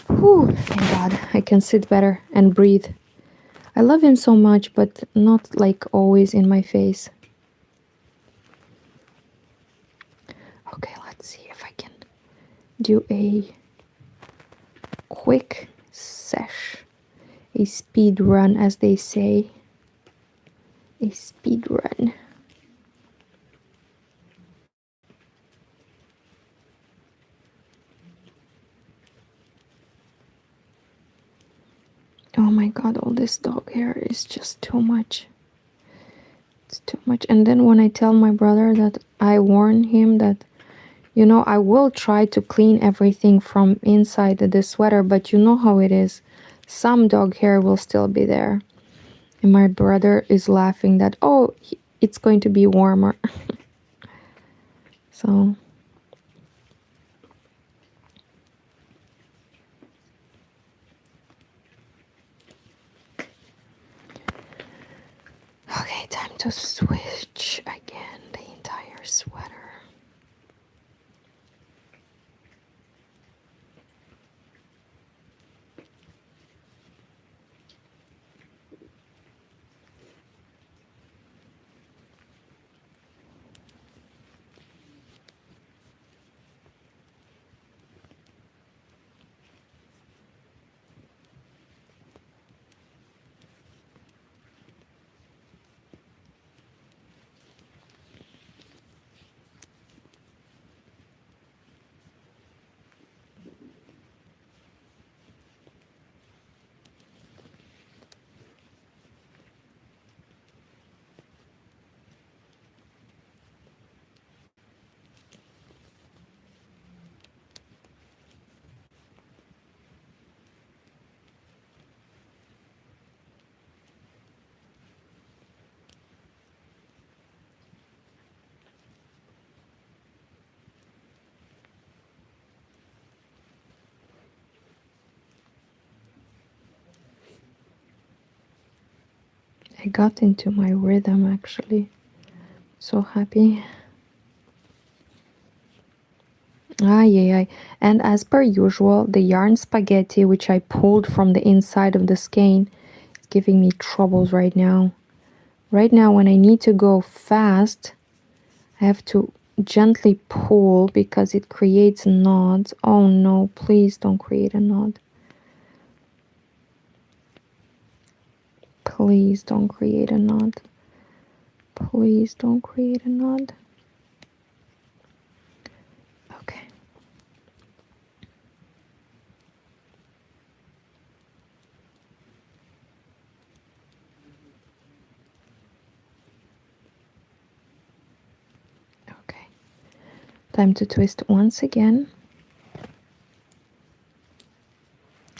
Whew, thank God. I can sit better and breathe. I love him so much, but not like always in my face. Okay, let's see if I can do a quick sesh. A speed run, as they say. A speed run. Oh my god, all this dog hair is just too much. It's too much. And then when I tell my brother that I warn him that, you know, I will try to clean everything from inside the sweater, but you know how it is. Some dog hair will still be there. And my brother is laughing that, oh, it's going to be warmer. So, okay, time to switch again the entire sweater. I got into my rhythm actually. So happy. Ay. And as per usual, the yarn spaghetti which I pulled from the inside of the skein is giving me troubles right now. Right now when I need to go fast, I have to gently pull because it creates knots. Oh no, please don't create a knot. Please don't create a knot. Please don't create a knot. Okay. Okay. Time to twist once again.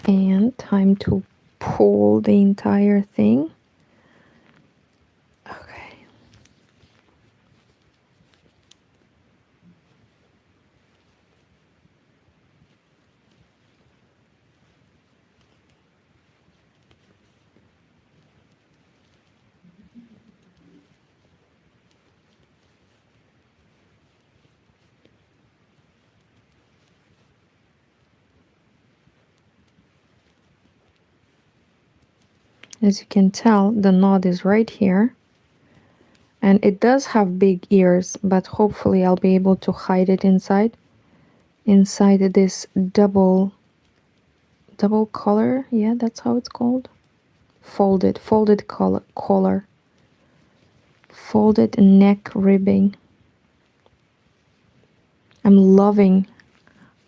And time to pull the entire thing. Okay. As you can tell, the knot is right here. And it does have big ears, but hopefully I'll be able to hide it inside this double collar. Yeah, that's how it's called. Folded collar. Folded neck ribbing. I'm loving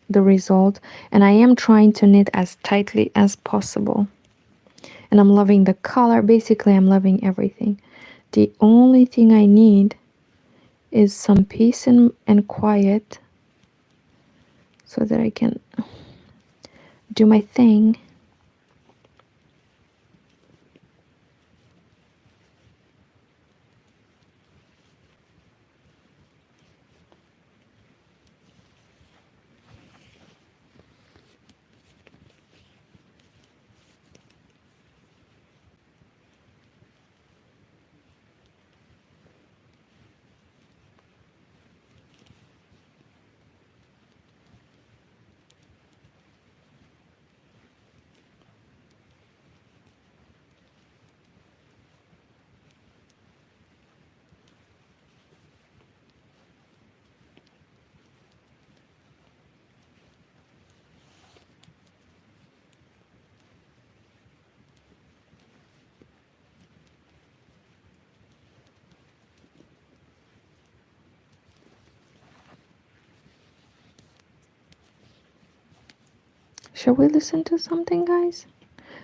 the result, and I am trying to knit as tightly as possible. And I'm loving the color. Basically, I'm loving everything. The only thing I need is some peace and quiet so that I can do my thing. Shall we listen to something, guys?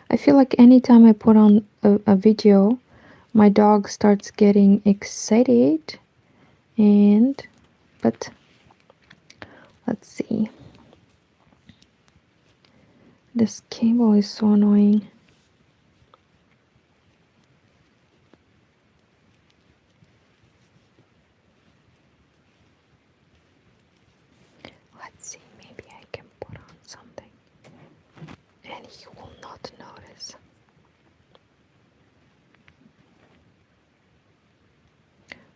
I feel like anytime I put on a video, my dog starts getting excited. But let's see. This cable is so annoying. Let's see, maybe I can put on something and he will not notice.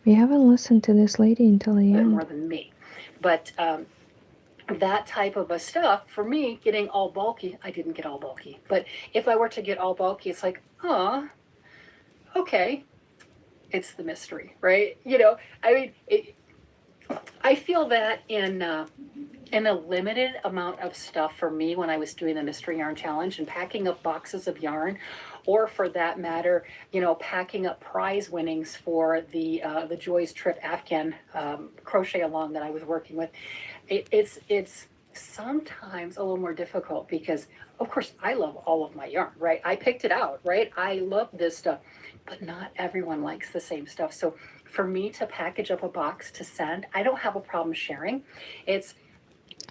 We haven't listened to this lady until the bit end. more than me. But that type of a stuff, for me, getting all bulky, I didn't get all bulky. But if I were to get all bulky, it's like, okay, it's the mystery, right? You know, I mean, I feel that in a limited amount of stuff for me when I was doing the mystery yarn challenge and packing up boxes of yarn, or for that matter, you know, packing up prize winnings for the Joy's Trip Afghan crochet along that I was working with. It's sometimes a little more difficult because, of course, I love all of my yarn, right? I picked it out, right? I love this stuff, but not everyone likes the same stuff. So for me to package up a box to send, I don't have a problem sharing. It's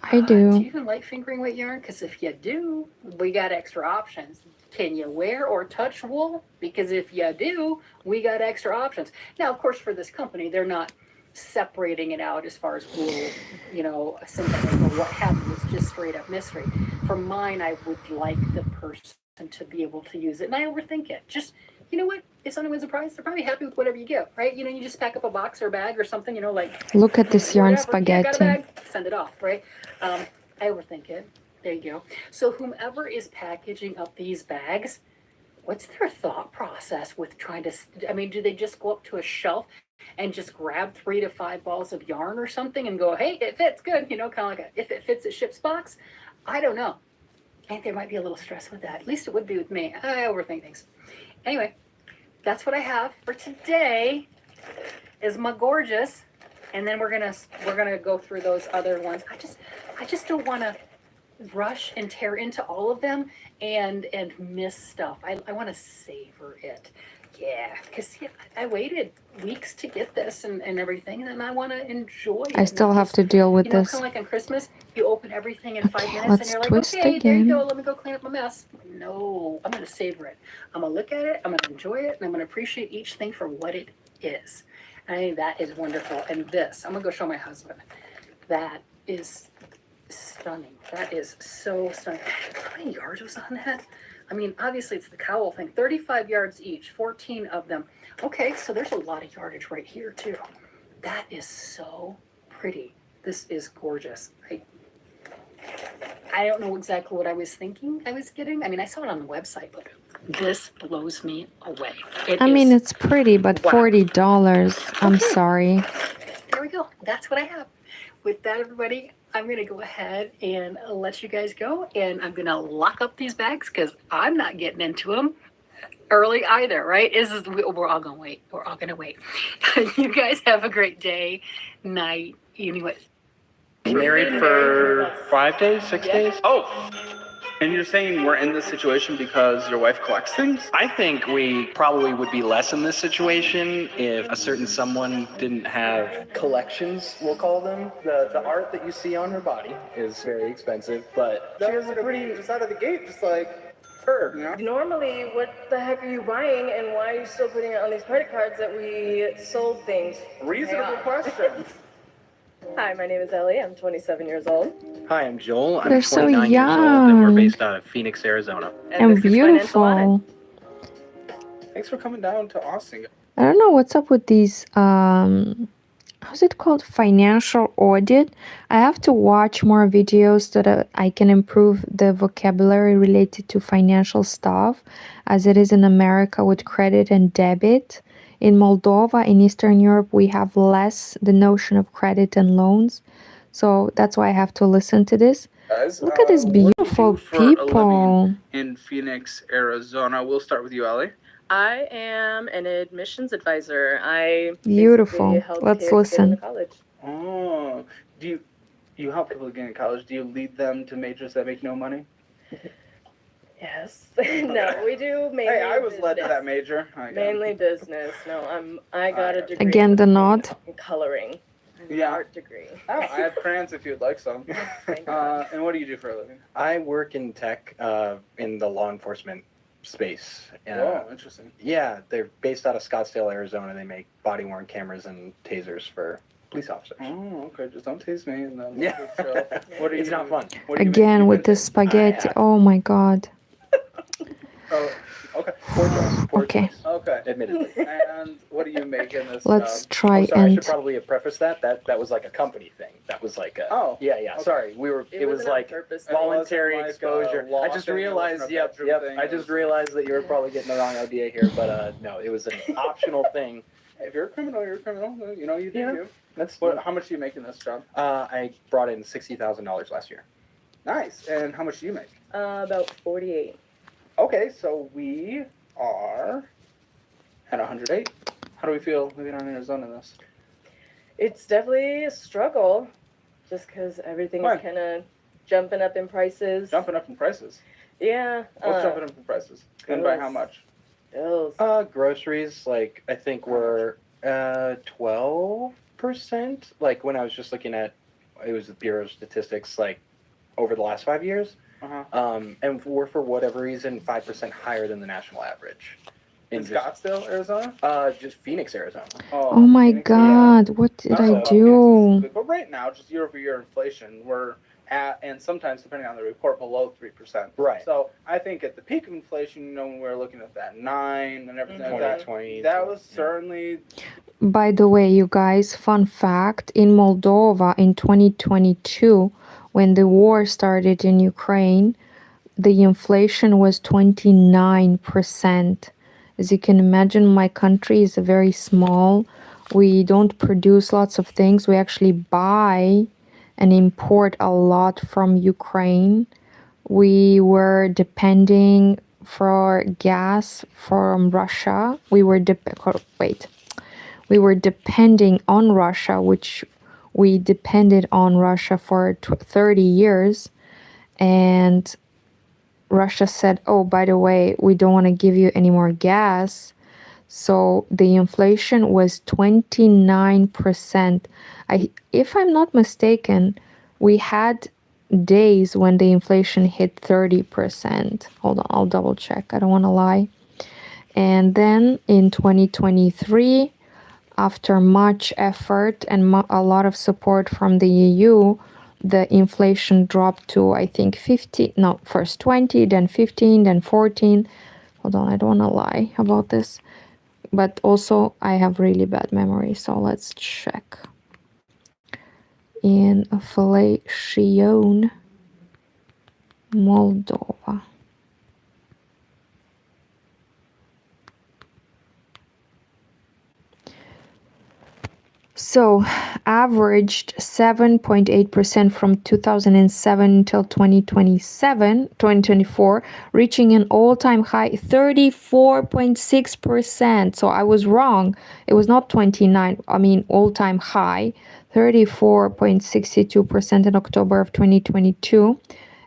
I do you do. even like fingering weight yarn? Because if you do, we got extra options. Can you wear or touch wool? Because if you do, we got extra options. Now, of course, for this company, they're not separating it out as far as wool, you know, synthetic or what have you. It's just straight up mystery. For mine, I would like the person to be able to use it, and I overthink it. Just, you know what? If someone wins a prize, they're probably happy with whatever you give, right? You know, you just pack up a box or a bag or something, you know, like Look at this yarn whatever. Yeah, got a spaghetti. bag, send it off, right? I overthink it. There you go. So whomever is packaging up these bags, what's their thought process with trying to, I mean, do they just go up to a shelf and just grab 3 to 5 balls of yarn or something and go, hey, it fits good, you know, kind of like if it fits, it ships box? I don't know. I think there might be a little stress with that. At least it would be with me. I overthink things. Anyway, that's what I have for today is my gorgeous. And then we're gonna go through those other ones. I just don't want to rush and tear into all of them and miss stuff. I want to savor it. Yeah, because I waited weeks to get this and everything, and I want to enjoy it. I still have to deal with you know, this. kind of like on Christmas, you open everything in 5 minutes and let's you're like, twist okay, there you again. go, let me go clean up my mess. No, I'm going to savor it. I'm going to look at it, I'm going to enjoy it, and I'm going to appreciate each thing for what it is. I think that is wonderful. And this, I'm going to go show my husband. That is stunning. That is so stunning. How many yards was on that? I mean, obviously it's the cowl thing. 35 yards each, 14 of them. Okay, so there's a lot of yardage right here too. That is so pretty. This is gorgeous. I don't know exactly what I was thinking I was getting. I mean, I saw it on the website, but this blows me away. I mean, it's pretty, but wow. $40. I'm Okay. sorry. There we go. That's what I have. With that, everybody, I'm going to go ahead and let you guys go. And I'm going to lock up these bags because I'm not getting into them early either, right? We're all going to wait. We're all going to wait. You guys have a great day, night, evening. Married for 5 days, 6 days? Oh, and you're saying we're in this situation because your wife collects things? I think we probably would be less in this situation if a certain someone didn't have collections, we'll call them. The art that you see on her body is very expensive, but she has a pretty, just out of the gate, just like her, you know? Normally, what the heck are you buying and why are you still putting it on these credit cards that we sold things? Reasonable question. Hi, my name is Ellie. I'm 27 years old. Hi, I'm Joel. I'm They're so 29 years old, and we're young. based out of Phoenix, Arizona. And this is Financial Audit. beautiful. Thanks for coming down to Austin. I don't know what's up with these how's it called, financial audit. I have to watch more videos so that I can improve the vocabulary related to financial stuff, as it is in America with credit and debit. In Moldova, in Eastern Europe, we have less the notion of credit and loans, so that's why I have to listen to this. Guys, Look at these what do you beautiful do for a living people. in Phoenix, Arizona? We'll start with you, Ellie. I am an admissions advisor. I Beautiful. basically help Let's kids get listen. into college. Oh, you help people get into college? Do you lead them to majors that make no money? Yes. No, we do mainly. Hey, I was led to business. that major. Mainly business. No, I got a degree Again, the nod. in coloring. I have an Yeah. art degree. Oh, I have crayons if you'd like some. And what do you do for a living? I work in tech in the law enforcement space. Oh, interesting. Yeah, they're based out of Scottsdale, Arizona. They make body-worn cameras and tasers for police officers. Oh, okay. Just don't tease me. And then Yeah. What do you It's not do? fun. What do you Again make? with the spaghetti. Oh my god. Oh, okay. Poor choice. Poor Okay. choice. Okay. Admittedly. And what do you make in this Let's job? try Sorry, I should and probably have prefaced that. That was like a company thing. That was like a. Oh, Yeah, yeah. okay. Sorry, it was wasn't on like purpose. It wasn't voluntary like a exposure. law I just thing, it realized. wasn't a Yep, bedroom yep. thing, I it just was- realized that you were probably getting the wrong idea here, but no, it was an optional thing. If you're a criminal, you're a criminal. You know, you do Yeah. you. That's. How much do you make in this job? I brought in $60,000 last year. Nice. And how much do you make? About 48. Okay, so we are at 108. How do we feel living on Arizona in this? It's definitely a struggle, just because everything's Why? kind of jumping up in prices. Jumping up in prices. Yeah. What's jumping up in prices? And by how much? Bills. Groceries, like I think were 12%. Like when I was just looking at, it was the Bureau of Statistics, like over the last 5 years. Uh-huh. And we're for whatever reason 5% higher than the national average. In just, Scottsdale, Arizona? just Phoenix, Arizona. oh my Phoenix, god, what did That's I all do? Kansas. But right now, just year over year inflation, we're at, and sometimes depending on the report, below 3%. Right. So I think at the peak of inflation, you know, when we were looking at that 9 and everything like that, 2020. that was certainly. By the way, you guys, fun fact, in Moldova in 2022, when the war started in Ukraine, the inflation was 29%. As you can imagine, my country is very small. We don't produce lots of things. We actually buy and import a lot from Ukraine. We were depending for gas from Russia. We were depending on Russia, which we depended on Russia for 30 years. And Russia said, oh, by the way, we don't want to give you any more gas. So the inflation was 29%. If I'm not mistaken, we had days when the inflation hit 30%. Hold on, I'll double check. I don't want to lie. And then in 2023, after much effort and a lot of support from the EU, the inflation dropped to, I think, 50, no, first 20, then 15, then 14. Hold on, I don't want to lie about this. But also, I have really bad memory, so let's check. Inflation, Moldova. So, averaged 7.8% from 2007 until 2024, reaching an all-time high 34.6%. So I was wrong. It was not 29, I mean all-time high, 34.62% in October of 2022,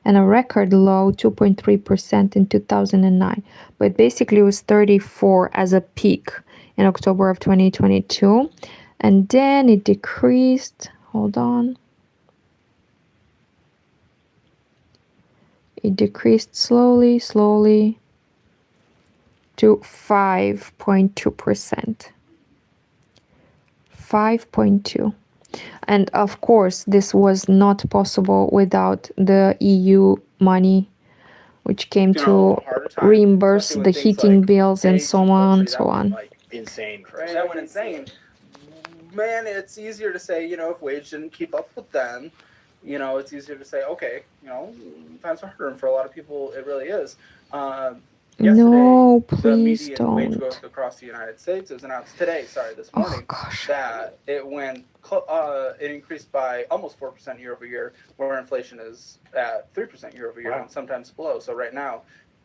and a record low 2.3% in 2009. But basically it was 34 as a peak in October of 2022. And then it decreased, hold on. It decreased slowly to 5.2%. 5.2. And of course, this was not possible without the EU money, which came to reimburse the heating bills and so on and so on. Like insane for us. That went insane. Man, it's easier to say, you know, if wage didn't keep up with them, you know, it's easier to say, okay, you know, times are harder, and for a lot of people, it really is. No, please the median wage don't. growth across the United States is announced today, this morning, that it went, it increased by almost 4% year over year, where inflation is at 3% year over year, and sometimes below. So right now,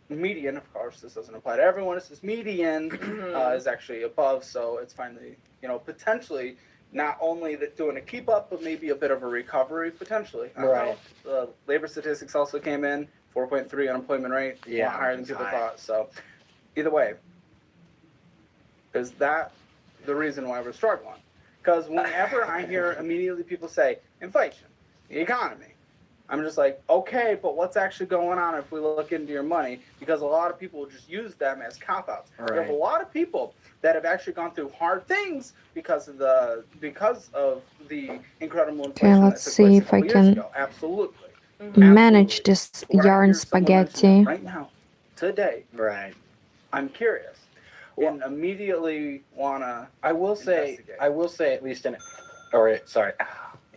median, of course, this doesn't apply to everyone. It's this median is actually above, so it's finally, you know, potentially not only doing a keep up, but maybe a bit of a recovery potentially. Right. The labor statistics also came in 4.3 unemployment rate, a Yeah, lot higher than it's people high. thought. So either way, is that the reason why we're struggling? Because whenever I hear immediately people say inflation, the economy, I'm just like, okay, but what's actually going on if we look into your money? Because a lot of people will just use them as cop-outs. Right. We have a lot of people that have actually gone through hard things because of the incredible inflation let's that took see place a if I couple years can ago. Absolutely. manage Absolutely. this When I yarn hear someone mention spaghetti. it right now, today, Right. I'm curious Well- and immediately wanna. I will say at least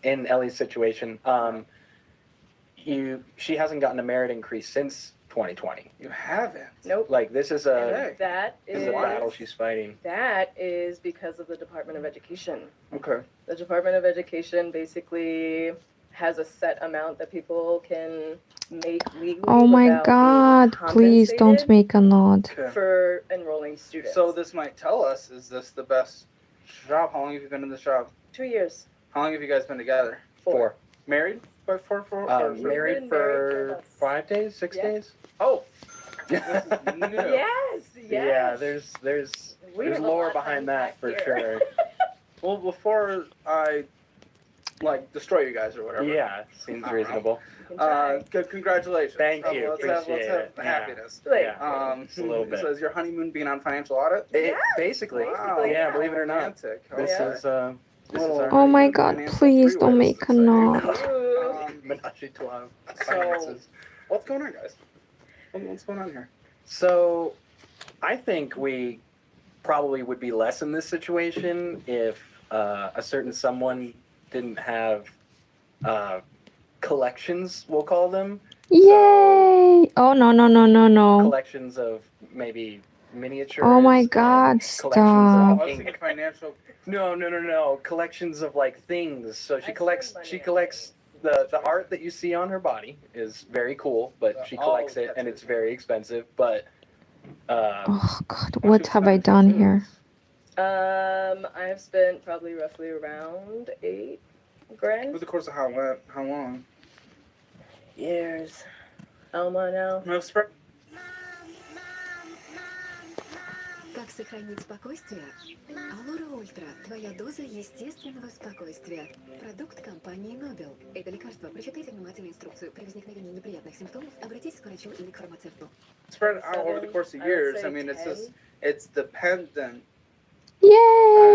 in Ellie's situation, she hasn't gotten a merit increase since 2020. You haven't. Nope. Like this is a That this is a battle she's fighting. That is because of the Department of Education. Okay. The Department of Education basically has a set amount that people can make legally Oh my without god, being please don't compensated make a note. Okay. for enrolling students. So this might tell us: is this the best job? How long have you been in this job? 2 years. How long have you guys been together? 4. Married by four? Married been married for for 5 days, 6 Yeah. days. Oh. This is new. Yes, yes. Yeah, there's We there's have a lore lot behind that for here. sure. Well, before I destroy you guys or whatever. Yeah, seems I don't know. reasonable. Good. Congratulations. Thank you, Let's have appreciate it. the Yeah. happiness. Like, Yeah, just a little bit. So is your honeymoon being on financial audit? Basically, Wow. yeah, believe it or not. Romantic. This Okay. is our Oh my honeymoon god, financial please don't three-ways, make a looks like. note. menage a trois So, finances. what's going on, guys? What's going on here? So, I think we probably would be less in this situation if a certain someone didn't have collections, we'll call them. Yay! Oh no no no no no. Collections of maybe miniatures. Oh my and god, collections stop. of I was ink. thinking financial. No. Collections of like things. So she I collects. spend money She on collects the art that you see on her body is very cool, but she collects it and it's very expensive. But Oh god, what have I done here? I have spent probably roughly around $8,000. Over the course of how long? Years. Alma now. No, spread. Как сохранить спокойствие? Алора Ультра – твоя доза естественного спокойствия. Продукт компании Nobel. Это лекарство. Прочитайте внимательно инструкцию. При возникновении неприятных симптомов обратитесь к врачу или к фармацевту. Spread out over the course of I would years. say I mean, it's 10. just it's dependent on a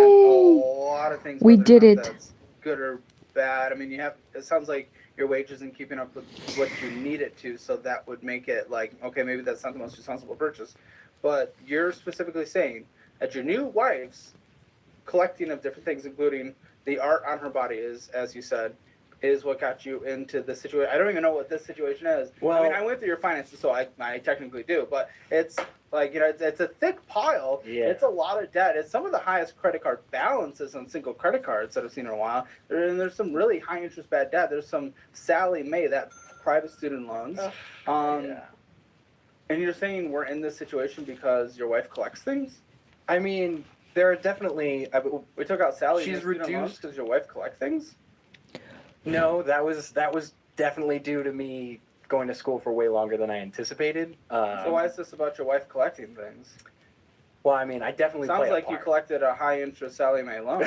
Yay! lot of things. We whether or did not it. That's good or bad. I mean, it sounds like your wage isn't keeping up with what you need it to, so that would make it like, okay, maybe that's not the most responsible purchase. But you're specifically saying that your new wife's collecting of different things, including the art on her body, is, as you said, is what got you into the situation. I don't even know what this situation is. Well- I mean, I went through your finances, so I technically do, but it's like, it's a thick pile. Yeah. It's a lot of debt. It's some of the highest credit card balances on single credit cards that I've seen in a while. And there's some really high interest bad debt. There's some Sally Mae, that private student loans. yeah. And you're saying we're in this situation because your wife collects things? I mean, there are definitely. We took out Sally. She's student loans reduced- because your wife collects things. No, that was definitely due to me going to school for way longer than I anticipated. So why is this about your wife collecting things? Well, I mean, I definitely Sounds play a like you part. collected a high interest Sally Mae loan.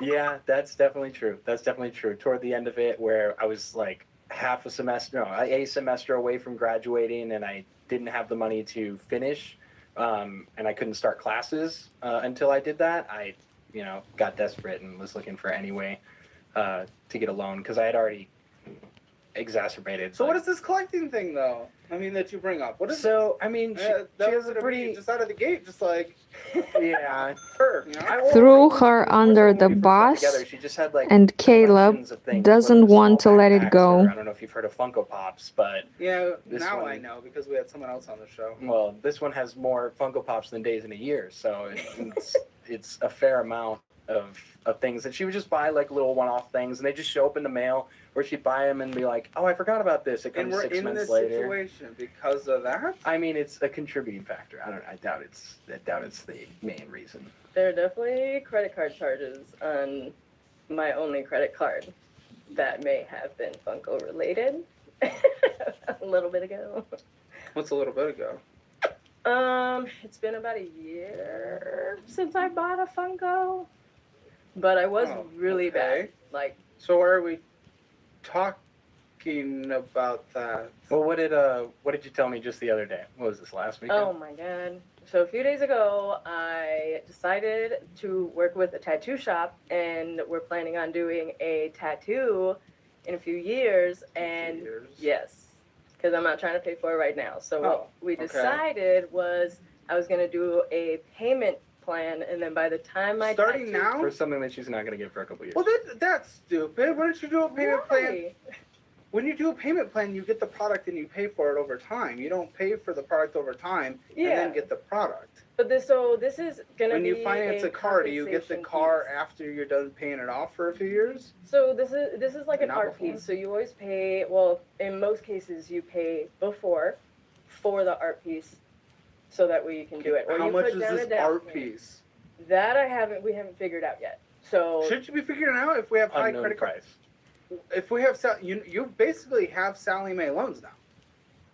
Yeah, that's definitely true. That's definitely true. Toward the end of it, where I was like a semester away from graduating, and I didn't have the money to finish, and I couldn't start classes until I did that. I, got desperate and was looking for any way to get a loan because I had already exacerbated. So what is this collecting thing, though? I mean, that you bring up. What is So I mean, she that has was a pretty just out of the gate, just like yeah. her. You know? Threw her under the When we first got bus, together, she just had, like, and Caleb collections of things, doesn't whether want small to let it backpacks go. or- I don't know if you've heard of Funko Pops, but Yeah, This now one- I know because we had someone else on the show. well, this one has more Funko Pops than days in a year, so it's a fair amount of things that she would just buy, like little one-off things, and they just show up in the mail, where she'd buy them and be like, "Oh, I forgot about this." It And comes we're 6 in months this later. situation because of that. I mean, it's a contributing factor. I doubt it's the main reason. There are definitely credit card charges on my only credit card that may have been Funko related. a little bit ago. What's a little bit ago? It's been about a year since I bought a Funko, but I was really bad. Like, So why are we talking about that? Well, what did you tell me just the other day? What was this, last weekend? oh my god. So a few days ago, I decided to work with a tattoo shop, and we're planning on doing a tattoo in a few years. And yes, because I'm not trying to pay for it right now. So what we decided was I was going to do a payment plan, and then by the time I Starting now? For something that she's not going to get for a couple years. Well, that's stupid. Why don't you do a payment plan? When you do a payment plan, you get the product and you pay for it over time. You don't pay for the product over time and then get the product. But this is gonna When be you finance a car, do you get the compensation car piece. after you're done paying it off for a few years? So this is like an Not art before? piece. So you always pay. Well, in most cases, you pay before for the art piece, so that way you can do it. Or How you much put is down this a down art payment. piece? That we haven't figured out yet. So Should you be figuring it out if we have high Unknown credit card? price. If we have you basically have Sally Mae loans now,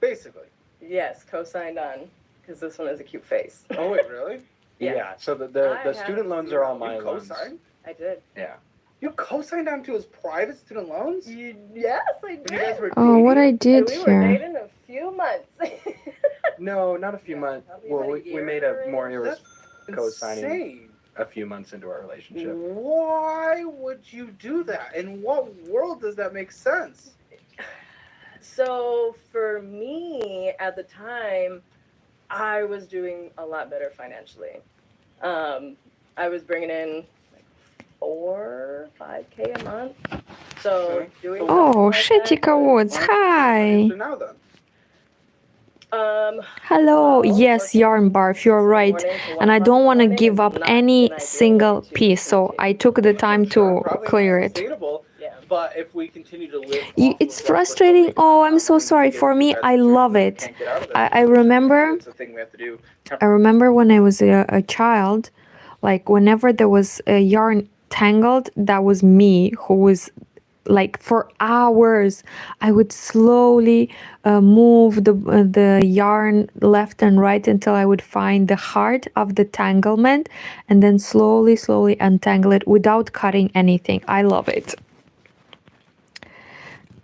basically. yes, co-signed on because this one has a cute face. Oh wait, really? Yeah. So I the have student loans are all You my loans. co-signed? I did. Yeah. You co-signed on to his private student loans? Yes, I When did. you guys were Oh, what I And did we were here. dating a few months. No, not a few months. probably Well, about a we year made a or more That's co-signing insane. a few months into our relationship. Why would you do that? In what world does that make sense? So for me at the time, I was doing a lot better financially. I was bringing in like 4-5K a month. So Okay. doing Oh, something like shitty that was- codes. Hi. So now then. Hello. well, Yes, yarn barf. You're right. And I don't want to give up any single piece, so I took the time to Probably clear not it. sustainable, Yeah. but if we continue to live It's frustrating. Oh, I'm so sorry. For me, I love it. I remember It's a thing we have to do. I remember when I was a child, like whenever there was a yarn tangled, that was me who was like for hours. I would slowly move the yarn left and right until I would find the heart of the tanglement, and then slowly untangle it without cutting anything. I love it.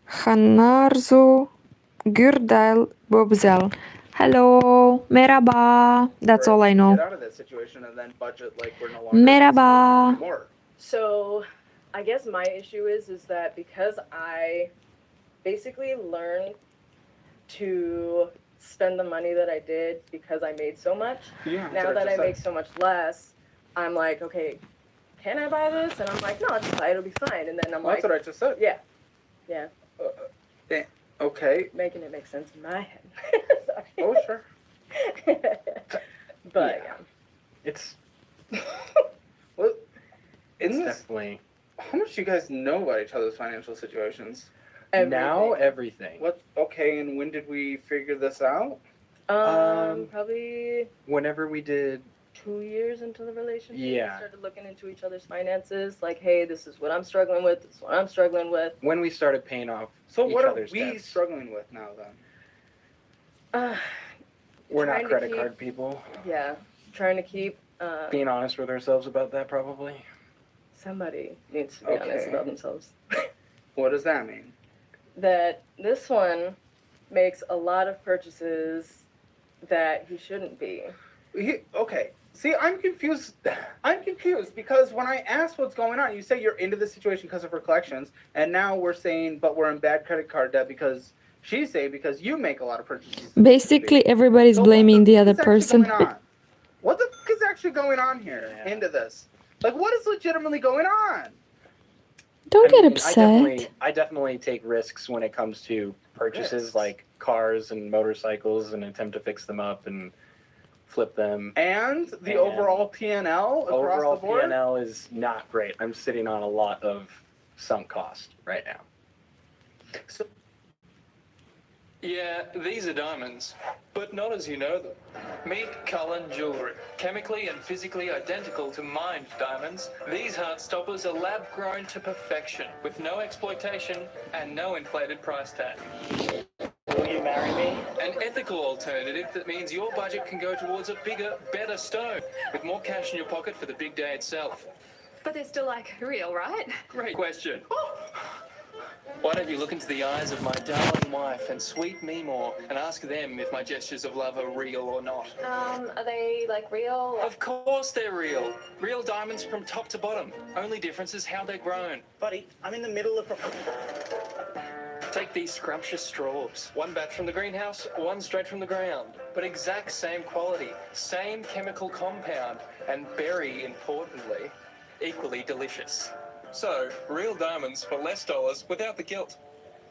Hanarzu Gürdel Bobzel. Hello, merhaba. That's all I know. Get out of that situation and then budget like we're no longer in this Merhaba. situation anymore. So I guess my issue is that because I basically learned to spend the money that I did because I made so much. Yeah, Now that I make so much less, I'm like, okay, can I buy this? And I'm like, no, it's fine, it'll be fine. And then I'm Well, like, that's what I just said. yeah, Okay. making it make sense in my head. Sorry. Oh, sure. But Yeah. It's Well, it's in this, definitely how much do you guys know about each other's financial situations? now everything. What? Okay, and when did we figure this out? Probably Whenever we did 2 years into the relationship, Yeah. we started looking into each other's finances. Like, hey, this is what I'm struggling with. This is what I'm struggling with. when we started paying off So each what are other's we debts. struggling with now then? We're trying not to credit keep- card people. Yeah, trying to keep. Being honest with ourselves about that, probably. Somebody needs to be honest Okay. about themselves. What does that mean? That this one makes a lot of purchases that he shouldn't be. Okay. See, I'm confused. I'm confused because when I asked what's going on, you say you're into the situation because of her collections, and now we're saying, but we're in bad credit card debt because she's saying because you make a lot of purchases. Basically, everybody's So blaming what the fuck other is actually person. going on? What the fuck is actually going on here Yeah. into this? Like, what is legitimately going on? Don't I get mean, upset. I definitely take risks when it comes to purchases Risks? like cars and motorcycles and attempt to fix them up and flip them. And the And overall P&L across Overall the board? P&L is not great. I'm sitting on a lot of sunk cost right now. So, Yeah, these are diamonds, but not as you know them. Meet Cullen Jewelry. Chemically and physically identical to mined diamonds, these heartstoppers are lab-grown to perfection, with no exploitation and no inflated price tag. Will you marry me? An ethical alternative that means your budget can go towards a bigger, better stone, with more cash in your pocket for the big day itself. But they're still like real, right? Great question. Why don't you look into the eyes of my darling wife and sweet Meemore and ask them if my gestures of love are real or not? Are they like real? Of course they're real. Real diamonds from top to bottom. Only difference is how they're grown. Buddy, I'm in the middle of a... Take these scrumptious straws. One batch from the greenhouse, one straight from the ground. But exact same quality, same chemical compound, and very importantly, equally delicious. So, real diamonds for less dollars without the guilt.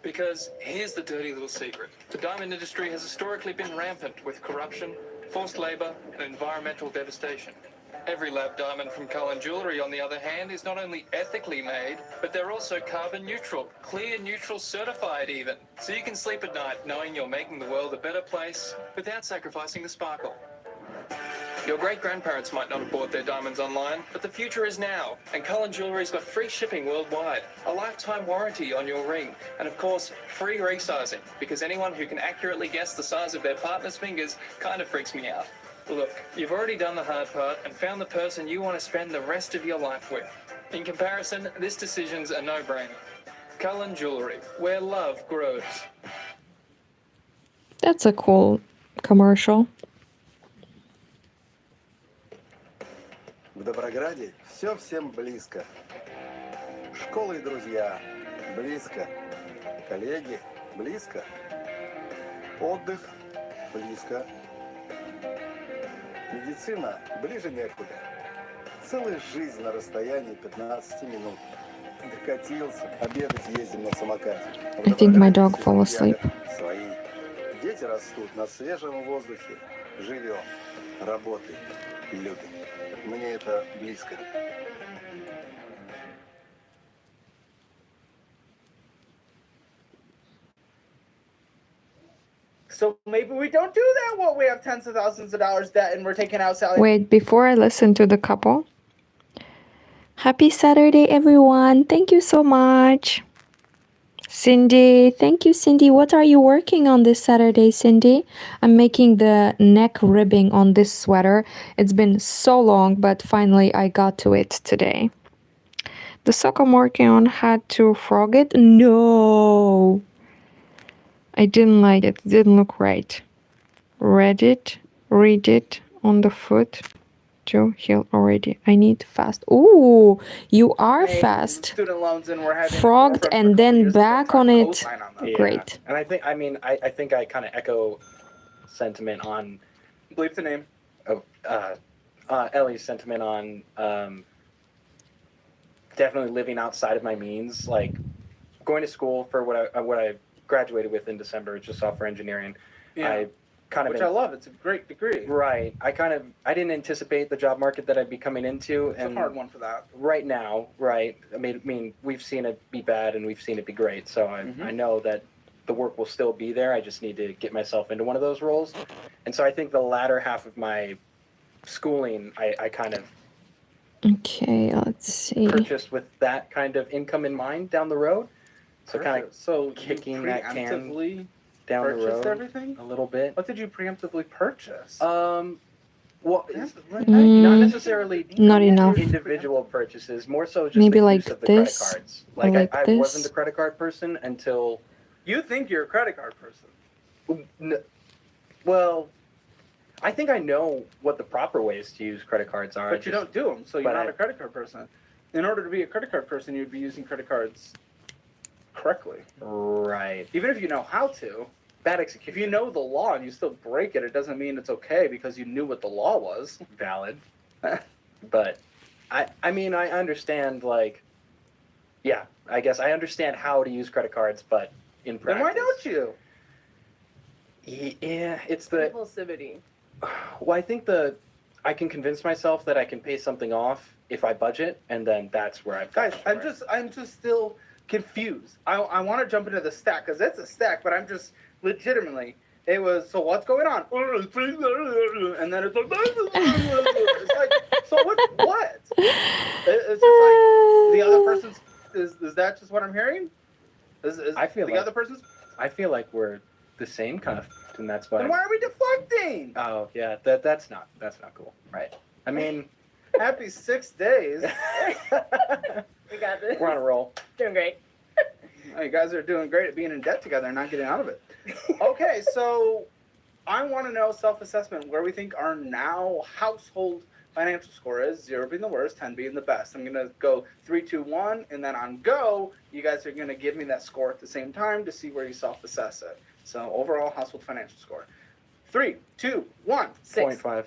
Because here's the dirty little secret. The diamond industry has historically been rampant with corruption, forced labor, and environmental devastation. Every lab diamond from Cullen Jewelry, on the other hand, is not only ethically made, but they're also carbon neutral, clear neutral certified even. So you can sleep at night knowing you're making the world a better place without sacrificing the sparkle. Your great-grandparents might not have bought their diamonds online, but the future is now. And Cullen Jewelry's got free shipping worldwide, a lifetime warranty on your ring, and of course, free resizing, because anyone who can accurately guess the size of their partner's fingers kind of freaks me out. Look, you've already done the hard part and found the person you want to spend the rest of your life with. In comparison, this decision's a no-brainer. Cullen Jewelry, where love grows. That's a cool commercial. В Доброграде все всем близко. Школы и друзья близко. Коллеги близко. Отдых близко. Медицина ближе некуда. Целая жизнь на расстоянии 15 минут. Докатился, обедать ездим на самокате. I think my dog fell asleep. Свои. Дети растут на свежем воздухе. Живем, работаем, любим. Мне это близко. So maybe we don't do that while we have tens of thousands of dollars debt and we're taking out Sally. Wait, before I listen to the couple. Happy Saturday, everyone. Thank you so much. Cindy, thank you, Cindy. What are you working on this Saturday, Cindy? I'm making the neck ribbing on this sweater. It's been so long, but finally I got to it today. The sock I'm working on had to frog it? No! I didn't like it. It didn't look right. Read it on the foot. To heal already. I need fast. Ooh, you are fast. Student loans and we're having Frogged and then back on it. Yeah. Great. And I think I kind of echo sentiment on Bleep the name. Ellie's sentiment on definitely living outside of my means, like going to school for what I graduated with in December, which is software engineering. Yeah. Which I love. It's a great degree. Right. I didn't anticipate the job market that I'd be coming into. It's a hard one for that. Right now, right. I mean, we've seen it be bad and we've seen it be great. So I know that the work will still be there. I just need to get myself into one of those roles. And so I think the latter half of my schooling, I kind of Okay, let's see. purchased with that kind of income in mind down the road. So kind of so kicking that can preemptively down the purchased road everything? a little bit. What did you preemptively purchase? Well, not Mm, necessarily not enough. individual purchases, more so just Maybe the like use of the this, credit cards. or Like, like I wasn't this. a credit card person until, You think you're a credit card person. well, I think I know what the proper ways to use credit cards are. But you don't do them, so you're but not I- a credit card person. In order to be a credit card person, you'd be using credit cards correctly. Right. Even if you know how to. Bad If execution. you know the law and you still break it, it doesn't mean it's okay because you knew what the law was. Valid. But I mean, I understand, like, yeah, I guess I understand how to use credit cards, but in Then practice. why don't you? Yeah, it's the, Impulsivity. well, I think I can convince myself that I can pay something off if I budget, and then that's where I've Guys, I'm just still confused. I want to jump into the stack because it's a stack, but I'm just legitimately, it was, so what's going on? And then it's like, it's like, so what? It's just like the other person's, is that just what I'm hearing? I feel the like- other person's? I feel like we're the same kind of, and that's why. Then why are we deflecting? Oh yeah, that's not cool, right? I mean, Happy 6 days. We got this. we're on a roll. Doing great. Oh, you guys are doing great at being in debt together and not getting out of it. Okay, so I want to know self-assessment where we think our now household financial score is. 0 being the worst, 10 being the best. I'm gonna go 3, 2, 1, and then on go, you guys are gonna give me that score at the same time to see where you self-assess it. So overall household financial score. 3, 2, 1. 6. 0.5.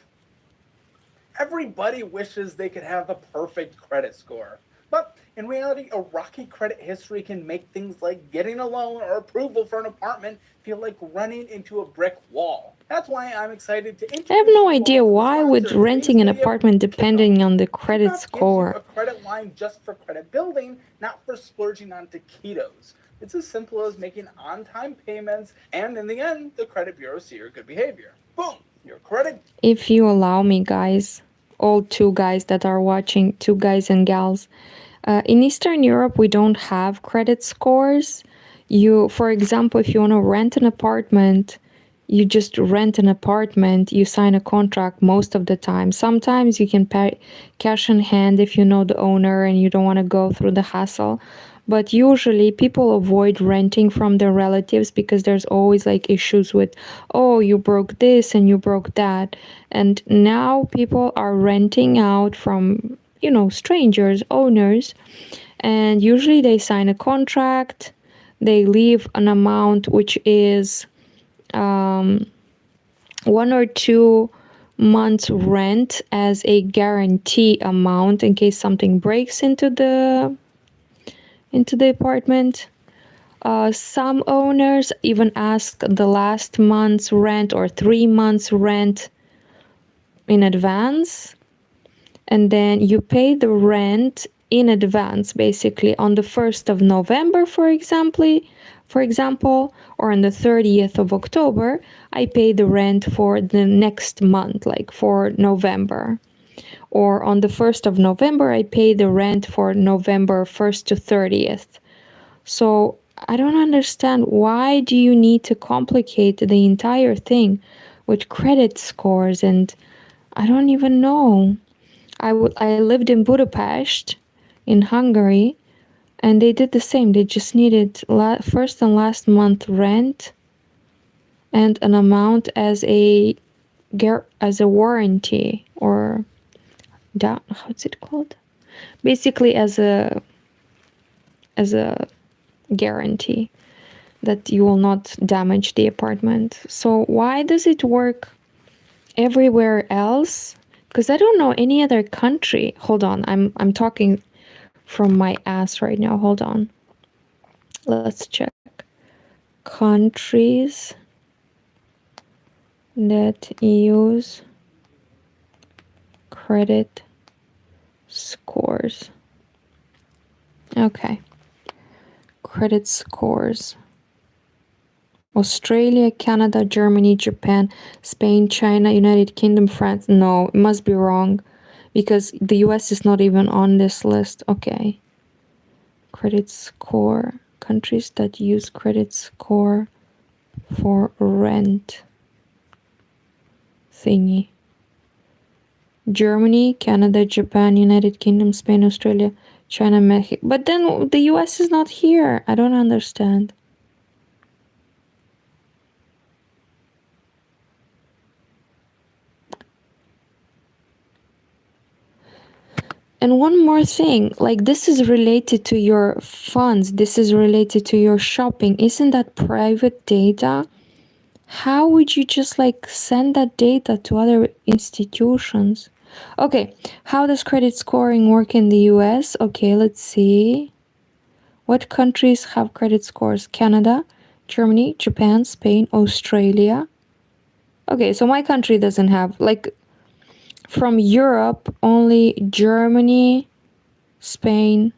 Everybody wishes they could have a perfect credit score. But in reality, a rocky credit history can make things like getting a loan or approval for an apartment feel like running into a brick wall. That's why I'm excited to introduce I have no you idea all to the why would sponsor of renting an today's video, apartment depending on the Kickoff. credit Kickoff gives you score. a credit line just for credit building, not for splurging on taquitos. It's as simple as making on-time payments, and in the end, the credit bureau see your good behavior. Boom! Your credit. If you allow me, guys, all 2 guys that are watching, 2 guys and gals, in Eastern Europe, we don't have credit scores. For example, if you want to rent an apartment, you just rent an apartment, you sign a contract most of the time. Sometimes you can pay cash in hand if you know the owner and you don't want to go through the hassle. But usually people avoid renting from their relatives because there's always like issues with, oh, you broke this and you broke that. And now people are renting out from, strangers, owners, and usually they sign a contract, they leave an amount which is 1 or 2 months rent as a guarantee amount in case something breaks into the apartment. Some owners even ask the last month's rent or 3 months rent in advance, and then you pay the rent in advance, basically on the 1st of November, for example, or on the 30th of October, I pay the rent for the next month, like for November. Or on the 1st of November, I pay the rent for November 1st to 30th. So I don't understand, why do you need to complicate the entire thing with credit scores? And I don't even know. I lived in Budapest, in Hungary, and they did the same. They just needed first and last month rent and an amount as a warranty, or what's it called? Basically as a guarantee that you will not damage the apartment. So why does it work everywhere else? Because I don't know any other country. Hold on, I'm talking from my ass right now. Hold on. Let's check. Countries that use credit scores. Okay. Credit scores. Australia, Canada, Germany, Japan, Spain, China, United Kingdom, France. No, it must be wrong because the US is not even on this list. Okay. Credit score. Countries that use credit score for rent thingy. Germany, Canada, Japan, United Kingdom, Spain, Australia, China, Mexico. But then the US is not here. I don't understand. And one more thing, like this is related to your funds, this is related to your shopping. Isn't that private data? How would you just like send that data to other institutions? Okay, how does credit scoring work in the US? Okay, let's see. What countries have credit scores? Canada, Germany, Japan, Spain, Australia. Okay, so my country doesn't have, like, from Europe, only Germany, Spain.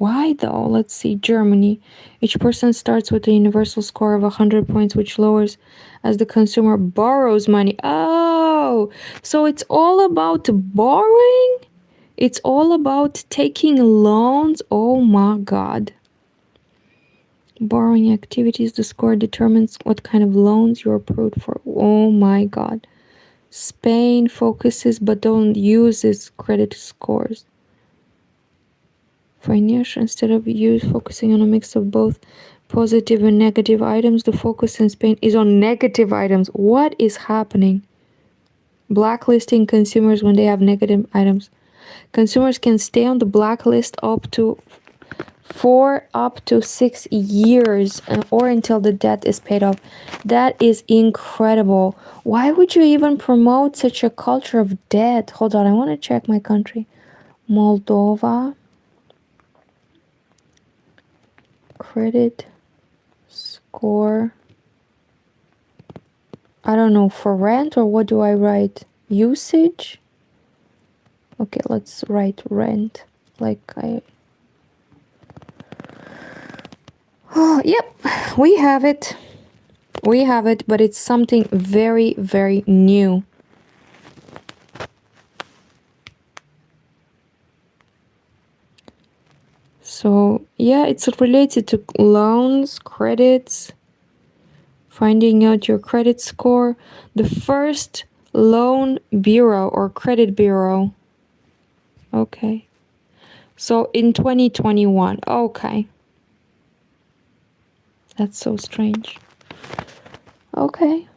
Why though? Let's see. Germany. Each person starts with a universal score of 100 points, which lowers as the consumer borrows money. Oh, so it's all about borrowing? It's all about taking loans? Oh my God. Borrowing activities, the score determines what kind of loans you're approved for. Oh my God. Spain focuses but don't use its credit scores. Financial, instead of focusing on a mix of both positive and negative items, the focus in Spain is on negative items. What is happening? Blacklisting consumers when they have negative items. Consumers can stay on the blacklist for up to 6 years or until the debt is paid off. That is incredible. Why would you even promote such a culture of debt? Hold on, I want to check my country. Moldova. Credit score. I don't know, for rent, or what do I write? Usage? Okay, let's write rent. Oh, yep, we have it. We have it, but it's something very, very new. So, yeah, it's related to loans, credits, finding out your credit score. The first loan bureau or credit bureau. Okay. So, in 2021. Okay. That's so strange. Okay,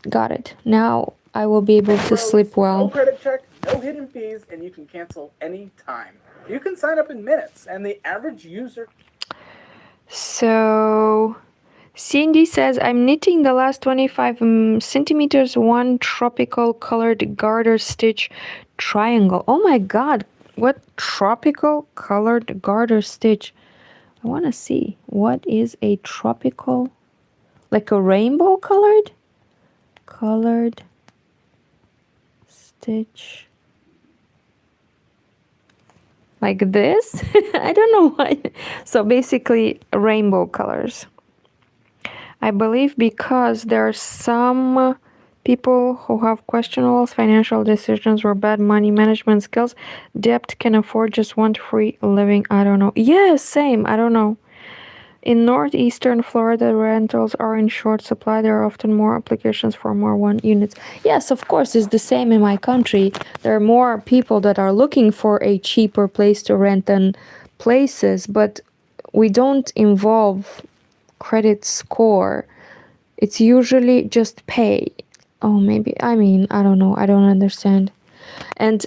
got it. Now I will be able to sleep No well. credit check, no hidden fees, and you can cancel any time. You can sign up in minutes, and the average user. So, Cindy says, I'm knitting the last 25 centimeters, one tropical colored garter stitch triangle. Oh my God, what tropical colored garter stitch? I want to see. What is a tropical, like a rainbow colored stitch? Like this? I don't know why. So basically rainbow colors. I believe because there are some people who have questionable financial decisions or bad money management skills, debt can afford just one free living. I don't know. Yes, same. I don't know. In northeastern Florida, rentals are in short supply. There are often more applications for more one units. Yes, of course, it's the same in my country. There are more people that are looking for a cheaper place to rent than places, but we don't involve credit score. It's usually just pay. Oh, maybe. I mean, I don't know. I don't understand. And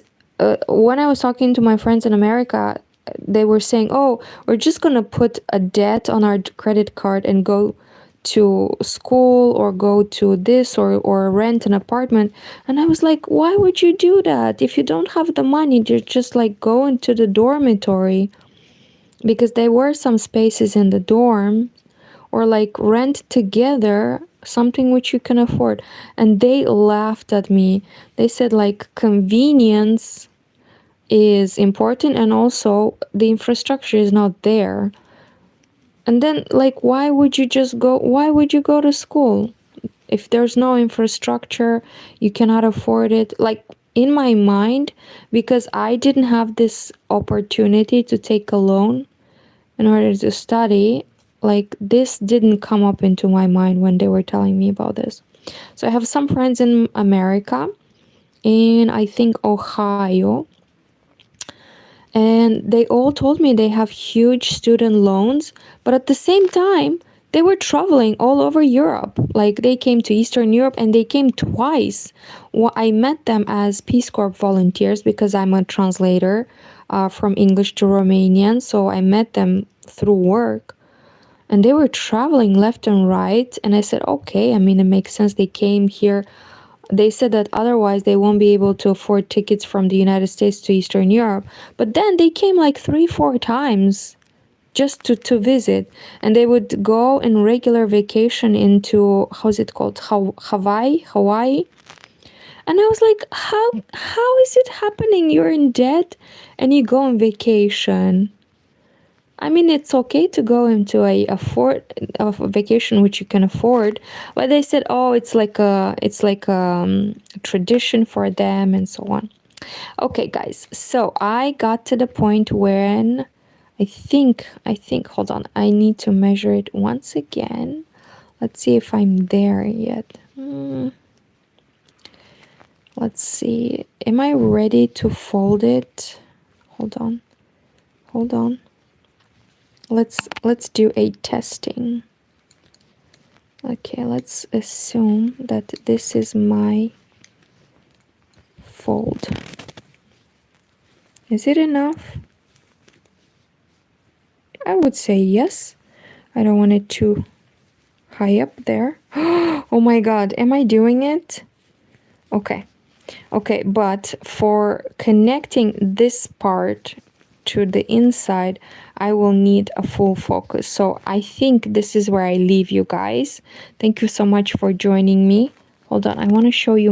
when I was talking to my friends in America, they were saying, oh, we're just going to put a debt on our credit card and go to school or go to this or rent an apartment. And I was like, why would you do that? If you don't have the money, just like go into the dormitory, because there were some spaces in the dorm, or like rent together something which you can afford. And they laughed at me. They said like convenience is important and also the infrastructure is not there. And then like why would you go to school if there's no infrastructure? You cannot afford it. Like in my mind, because I didn't have this opportunity to take a loan in order to study, like this didn't come up into my mind when they were telling me about this. So I have some friends in America, in I think Ohio, and they all told me they have huge student loans, but at the same time they were traveling all over Europe. Like they came to Eastern Europe and they came twice. Well, I met them as Peace Corps volunteers because I'm a translator from English to Romanian, so I met them through work. And they were traveling left and right, and I said, okay, I mean, it makes sense. They came here. They said that otherwise they won't be able to afford tickets from the United States to Eastern Europe. But then they came like 3-4 times just to visit. And they would go in regular vacation into, how's it called? Hawaii. And I was like, how is it happening? You're in debt and you go on vacation. I mean, it's okay to go into a vacation which you can afford, but they said, oh, it's like a tradition for them and so on. Okay, guys. So I got to the point when I think. Hold on. I need to measure it once again. Let's see if I'm there yet. Let's see. Am I ready to fold it? Hold on. Hold on. Let's do a testing. Okay, let's assume that this is my fold. Is it enough? I would say yes. I don't want it too high up there. Oh my god, am I doing it? Okay. Okay, but for connecting this part to the inside, I will need a full focus. So I think this is where I leave you guys. Thank you so much for joining me. Hold on, I want to show you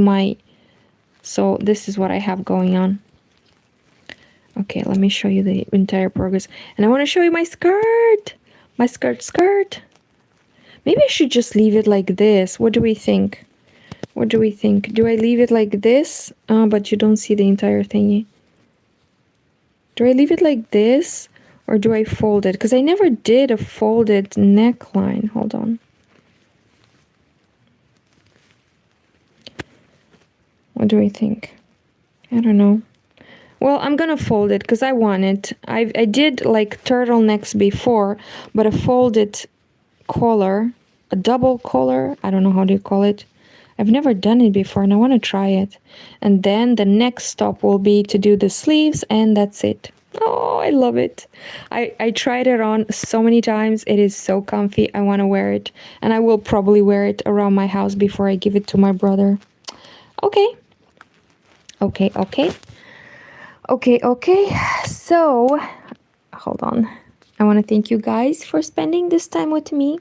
so this is what I have going on. Okay, let me show you the entire progress. And I want to show you my skirt. My skirt. Maybe I should just leave it like this. What do we think? What do we think? Do I leave it like this? But you don't see the entire thingy. Do I leave it like this? Or do I fold it? Because I never did a folded neckline. Hold on. What do I think? I don't know. Well, I'm gonna fold it because I want it. I did like turtlenecks before, but a folded collar, a double collar, I don't know how do you call it. I've never done it before and I want to try it. And then the next stop will be to do the sleeves and that's it. Oh, I love it. I tried it on so many times. It is so comfy. I want to wear it. And I will probably wear it around my house before I give it to my brother. Okay. Okay. So, hold on. I want to thank you guys for spending this time with me.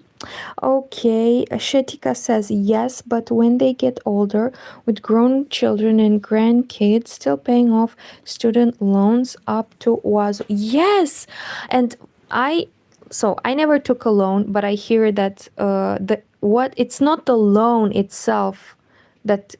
Okay, Shetika says yes, but when they get older, with grown children and grandkids, still paying off student loans up to was yes, and I never took a loan, but I hear that it's not the loan itself that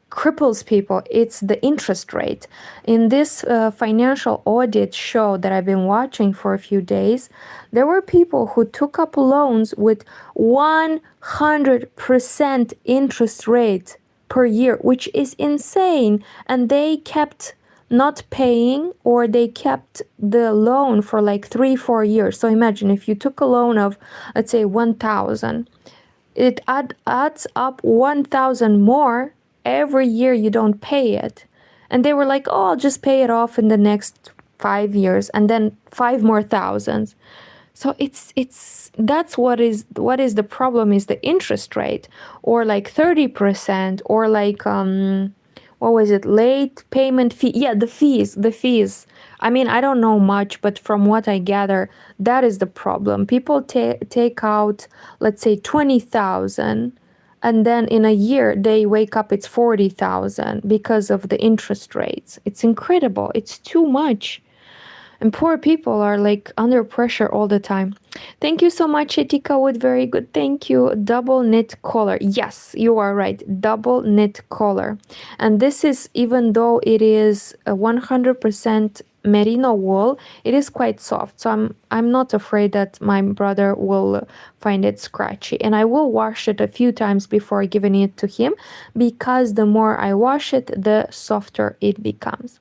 cripples people, it's the interest rate. In this financial audit show that I've been watching for a few days, there were people who took up loans with 100% interest rate per year, which is insane, and they kept not paying, or they kept the loan for like 3-4 years. So imagine if you took a loan of, let's say, 1,000, it adds up 1,000 more every year you don't pay it. And they were like, oh, I'll just pay it off in the next 5 years, and then 5 more thousands. So that's what is the problem, is the interest rate, or like 30%, or like what was it, late payment fee. Yeah, the fees. I mean, I don't know much, but from what I gather, that is the problem. People take out, let's say, 20,000, and then in a year they wake up it's 40,000 because of the interest rates. It's incredible. It's too much. And poor people are like under pressure all the time. Thank you so much, Etika Wood. Very good. Thank you. Double knit collar. Yes, you are right. Double knit collar. And this is, even though it is a 100% merino wool, it is quite soft. So I'm not afraid that my brother will find it scratchy. And I will wash it a few times before giving it to him, because the more I wash it, the softer it becomes.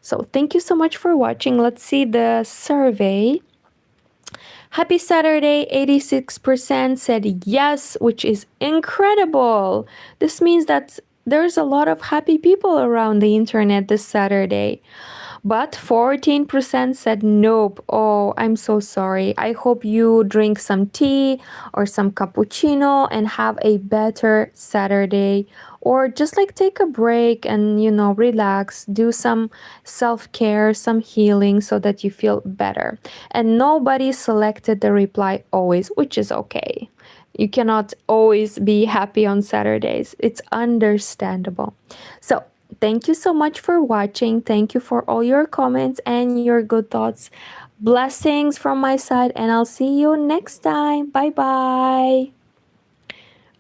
So thank you so much for watching. Let's see the survey. Happy Saturday, 86% said yes, which is incredible. This means that there's a lot of happy people around the internet this Saturday. But 14% said nope. Oh, I'm so sorry. I hope you drink some tea or some cappuccino and have a better Saturday. Or just like take a break and, relax, do some self-care, some healing so that you feel better. And nobody selected the reply always, which is okay. You cannot always be happy on Saturdays. It's understandable. So thank you so much for watching. Thank you for all your comments and your good thoughts. Blessings from my side, and I'll see you next time. Bye bye.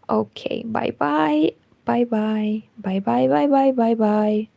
Okay, bye bye. Bye bye. Bye bye. Bye bye. Bye bye.